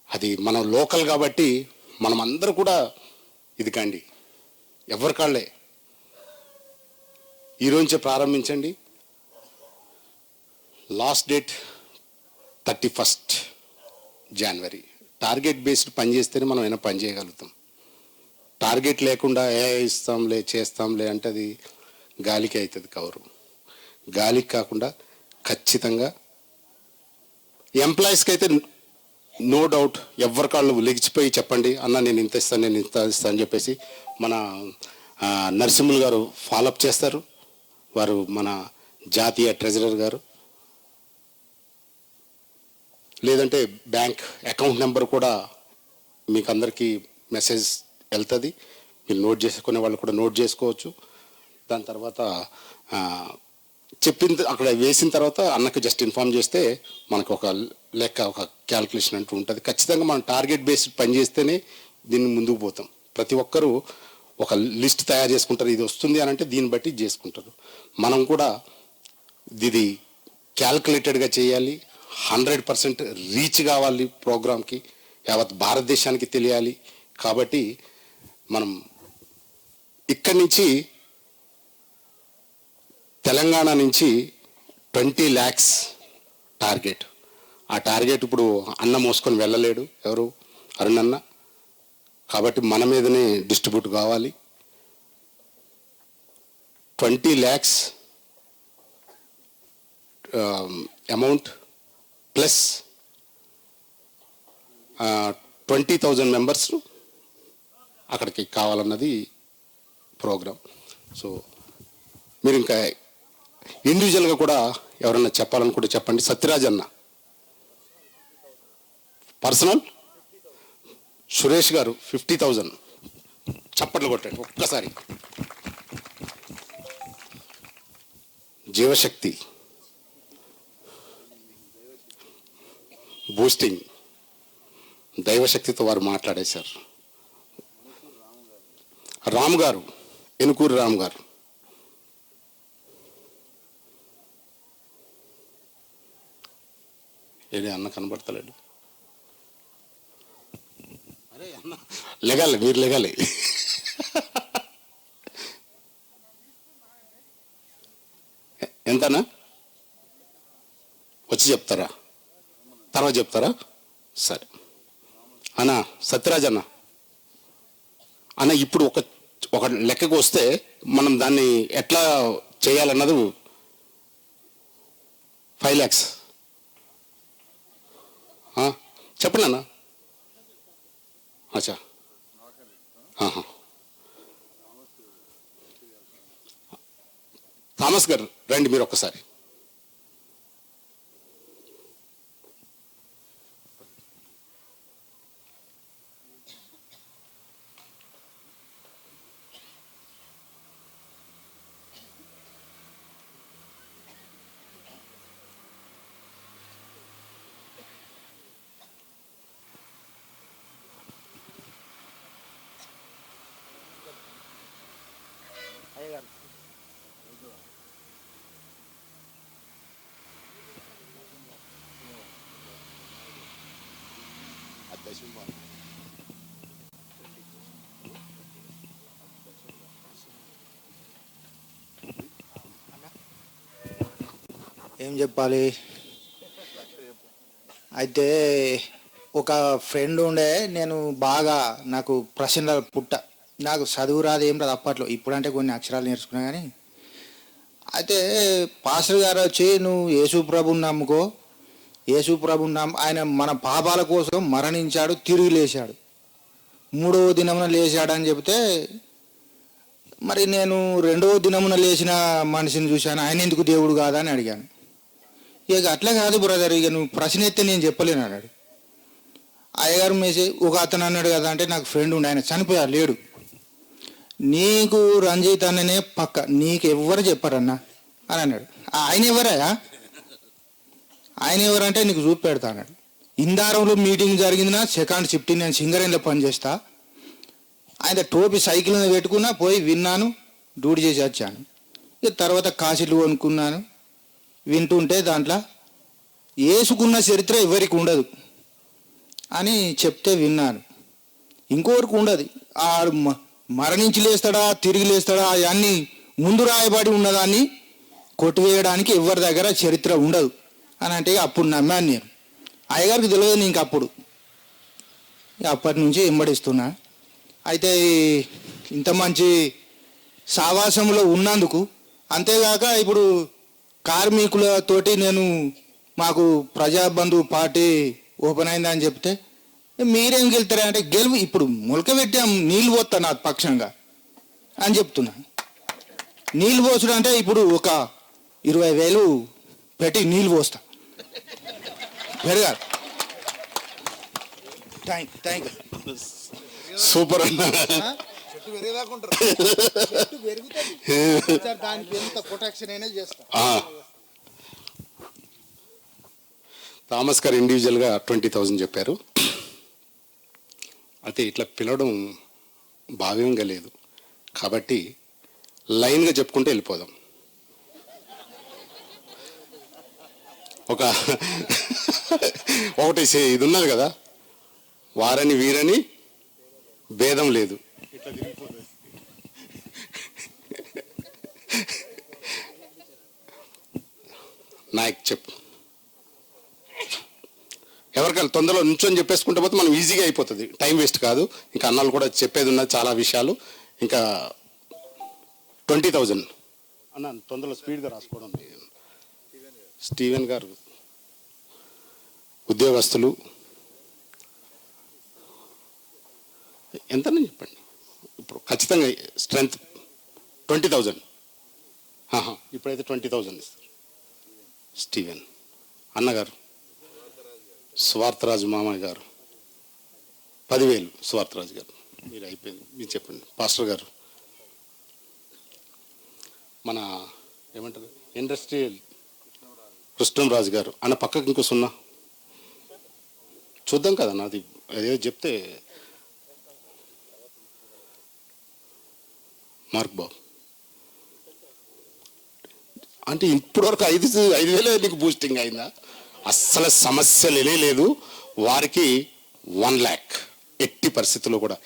అది మనం లోకల్ కాబట్టి మనం అందరూ కూడా ఇది కండి, ఎవరికాళ్ళే ఈరోజే ప్రారంభించండి. Last date 31st January. Target based పని చేస్తేనే మనం అయినా పని చేయగలుగుతాం. టార్గెట్ లేకుండా ఇస్తాంలే చేస్తాంలే అంటే అది గాలికి అవుతుంది కవరు. గాలికి కాకుండా ఖచ్చితంగా ఎంప్లాయీస్కి అయితే నో డౌట్ ఎవరి కాళ్ళు లెగిచిపోయి చెప్పండి అన్న నేను ఇంత ఇస్తాను, నేను ఇంత ఇస్తాను అని చెప్పేసి మన నరసింహులు గారు ఫాలోఅప్ చేస్తారు. వారు మన జాతీయ ట్రెజరర్ గారు, లేదంటే బ్యాంక్ అకౌంట్ నెంబర్ కూడా మీకు అందరికీ మెసేజ్ వెళ్తుంది. మీరు నోట్ చేసుకునే వాళ్ళు కూడా నోట్ చేసుకోవచ్చు. దాని తర్వాత అక్కడ వేసిన తర్వాత అన్నకు జస్ట్ ఇన్ఫామ్ చేస్తే మనకు ఒక లెక్క ఒక క్యాల్కులేషన్ అంటూ ఉంటుంది. ఖచ్చితంగా మనం టార్గెట్ బేస్డ్ పని చేస్తేనే దీన్ని ముందుకు పోతాం. ప్రతి ఒక్కరూ ఒక లిస్ట్ తయారు చేసుకుంటారు, ఇది వస్తుంది అని అంటే దీన్ని బట్టి చేసుకుంటారు. మనం కూడా ఇది క్యాల్కులేటెడ్గా చేయాలి, 100% రీచ్ కావాలి, ప్రోగ్రామ్కి యావత్ భారతదేశానికి తెలియాలి. కాబట్టి మనం ఇక్కడి నుంచి తెలంగాణ నుంచి 20 lakhs టార్గెట్. ఆ టార్గెట్ ఇప్పుడు అన్న మోసుకొని వెళ్ళలేడు, ఎవరు అరుణ్ అన్న. కాబట్టి మన మీదనే డిస్ట్రిబ్యూట్ కావాలి. 20 lakhs అమౌంట్ ప్లస్ 20,000 మెంబర్స్ అక్కడికి కావాలన్నది ప్రోగ్రామ్. సో మీరు ఇంకా ఇండివిజువల్గా కూడా ఎవరన్నా చెప్పాలనుకుంటే చెప్పండి. సత్యరాజ్ అన్న పర్సనల్, సురేష్ గారు 50,000 చప్పట్లు కొట్టండి ఒక్కసారి. జీవశక్తి బూస్టింగ్, దైవశక్తితో వారు మాట్లాడేశారు. రామ్ గారు, ఎనుకూరు రామ్ గారు, ఏది అన్న కనబడతలేడు. అరే అన్న లెగాలి, మీరు లెగాలి. ఎంతనా వచ్చి చెప్తారా, తర్వాత చెప్తారా? సరే అన్న. సత్యరాజ్ అన్న, అన్న ఇప్పుడు ఒక లెక్కకు వస్తే మనం దాన్ని ఎట్లా చేయాలన్నది 5 lakhs చెప్పండి అన్న. అచ్చా థామస్ గారు రండి మీరు ఒక్కసారి. ఏం చెప్పాలి, అయితే ఒక ఫ్రెండ్ ఉండే, నేను బాగా నాకు ప్రశ్నల పుట్ట, నాకు చదువు రాదు ఏం రాదు అప్పట్లో, ఇప్పుడంటే కొన్ని అక్షరాలు నేర్చుకున్నా. కానీ అయితే పాస్టర్ గారు వచ్చి నువ్వు యేసుప్రభుని నమ్ముకో, యేసుప్రభుని ఆయన మన పాపాల కోసం మరణించాడు, తిరిగి లేచాడు, 3వ దినమున లేచాడు అని చెబితే, మరి నేను 2వ దినమున లేచిన మనిషిని చూశాను, ఆయన ఎందుకు దేవుడు కాదా అని అడిగాను. ఇక అట్లా కాదు బ్రదర్, ఇక నువ్వు ప్రశ్న ఎత్తే నేను చెప్పలేను అన్నాడు. అయ్యగారు మెసేజ్ ఒక అతను అన్నాడు కదా, అంటే నాకు ఫ్రెండ్ ఉండి ఆయన చనిపోయారు, లేడు. నీకు రంజిత్ అన్ననే పక్క, నీకు ఎవ్వరు చెప్పారన్నా అని అన్నాడు. ఆయన ఎవరయ్యా, ఆయన ఎవరంటే నీకు చూపి పెడతా అన్నాడు. ఇందారంలో మీటింగ్ జరిగింది, నా 2nd షిఫ్ట్, నేను సింగరేణిలో పనిచేస్తా. ఆయన టోపీ సైకిల్ మీద పెట్టుకున్నా, పోయి విన్నాను, డ్యూటీ చేసి వచ్చాను. ఇక తర్వాత కాశీలు కొనుక్కున్నాను, వింటుంటే దాంట్లో వేసుకున్న చరిత్ర ఎవరికి ఉండదు అని చెప్తే విన్నాను. ఇంకోరికి ఉండదు, ఆడు మరణించి లేస్తాడా తిరిగి లేస్తాడా అవన్నీ ముందు రాయబడి ఉన్నదాన్ని కొట్టివేయడానికి ఎవరి దగ్గర చరిత్ర ఉండదు అని అంటే అప్పుడు నమ్మాను నేను. అయ్యగారికి తెలియదు ఇంక అప్పుడు, అప్పటి నుంచి వెంబడిస్తున్నా. అయితే ఇంత మంచి సావాసంలో ఉన్నందుకు, అంతేగాక ఇప్పుడు కార్మికులతోటి నేను మాకు ప్రజాబంధు పార్టీ ఓపెన్ అయిందని చెప్తే, మీరేం గెలుతారా అంటే గెలువు ఇప్పుడు మొలక పెట్టాం, నీళ్ళు పోస్తా నా పక్షంగా అని చెప్తున్నా. నీళ్ళు పోసుడు అంటే ఇప్పుడు ఒక 20,000 పెట్టి నీళ్ళు పోస్తా, పెరగాలి. Thank you. సూపర్ అన్న. దానికి ఎంత ప్రొటెక్షన్ అయినా చేస్తాం. థామస్ గారు ఇండివిజువల్గా 20,000 చెప్పారు. అయితే ఇట్లా పిలవడం భావ్యంగా లేదు కాబట్టి లైన్గా చెప్పుకుంటూ వెళ్ళిపోదాం. ఒకటి ఇది ఉన్నది కదా, వారని వీరని భేదం లేదు. నాయక్ చెప్పు. ఎవరికైనా తొందరలో నుంచొని చెప్పేసుకుంటే పోతే మనం ఈజీగా అయిపోతుంది, టైం వేస్ట్ కాదు. ఇంకా అన్నాళ్ళు కూడా చెప్పేది ఉన్నది చాలా విషయాలు. ఇంకా 20,000 అన్న తొందరలో స్పీడ్గా రాసుకోవడం. స్టీవెన్ గారు ఉద్యోగస్తులు ఎంతని చెప్పండి ఇప్పుడు ఖచ్చితంగా స్ట్రెంత్ 20,000. ఇప్పుడైతే 20,000 ఇస్తారు. స్టీవెన్ అన్నగారు, స్వార్థరాజు మామయ్య గారు 10,000. స్వార్థరాజు గారు మీరు అయిపోయింది, మీరు చెప్పండి. పాస్టర్ గారు, మన ఏమంటారు ఇండస్ట్రియల్ కృష్ణరాజు గారు అన్న పక్కకి ఇంకో 0 చూద్దాం కదా. నాది అదేదో చెప్తే మార్క్ బాబు అంటే ఇప్పటివరకు 5,000 నీకు బూస్టింగ్ అయిందా? అస్సలు సమస్యలు లేదు. వారికి 1 lakh ఎట్టి పరిస్థితుల్లో కూడా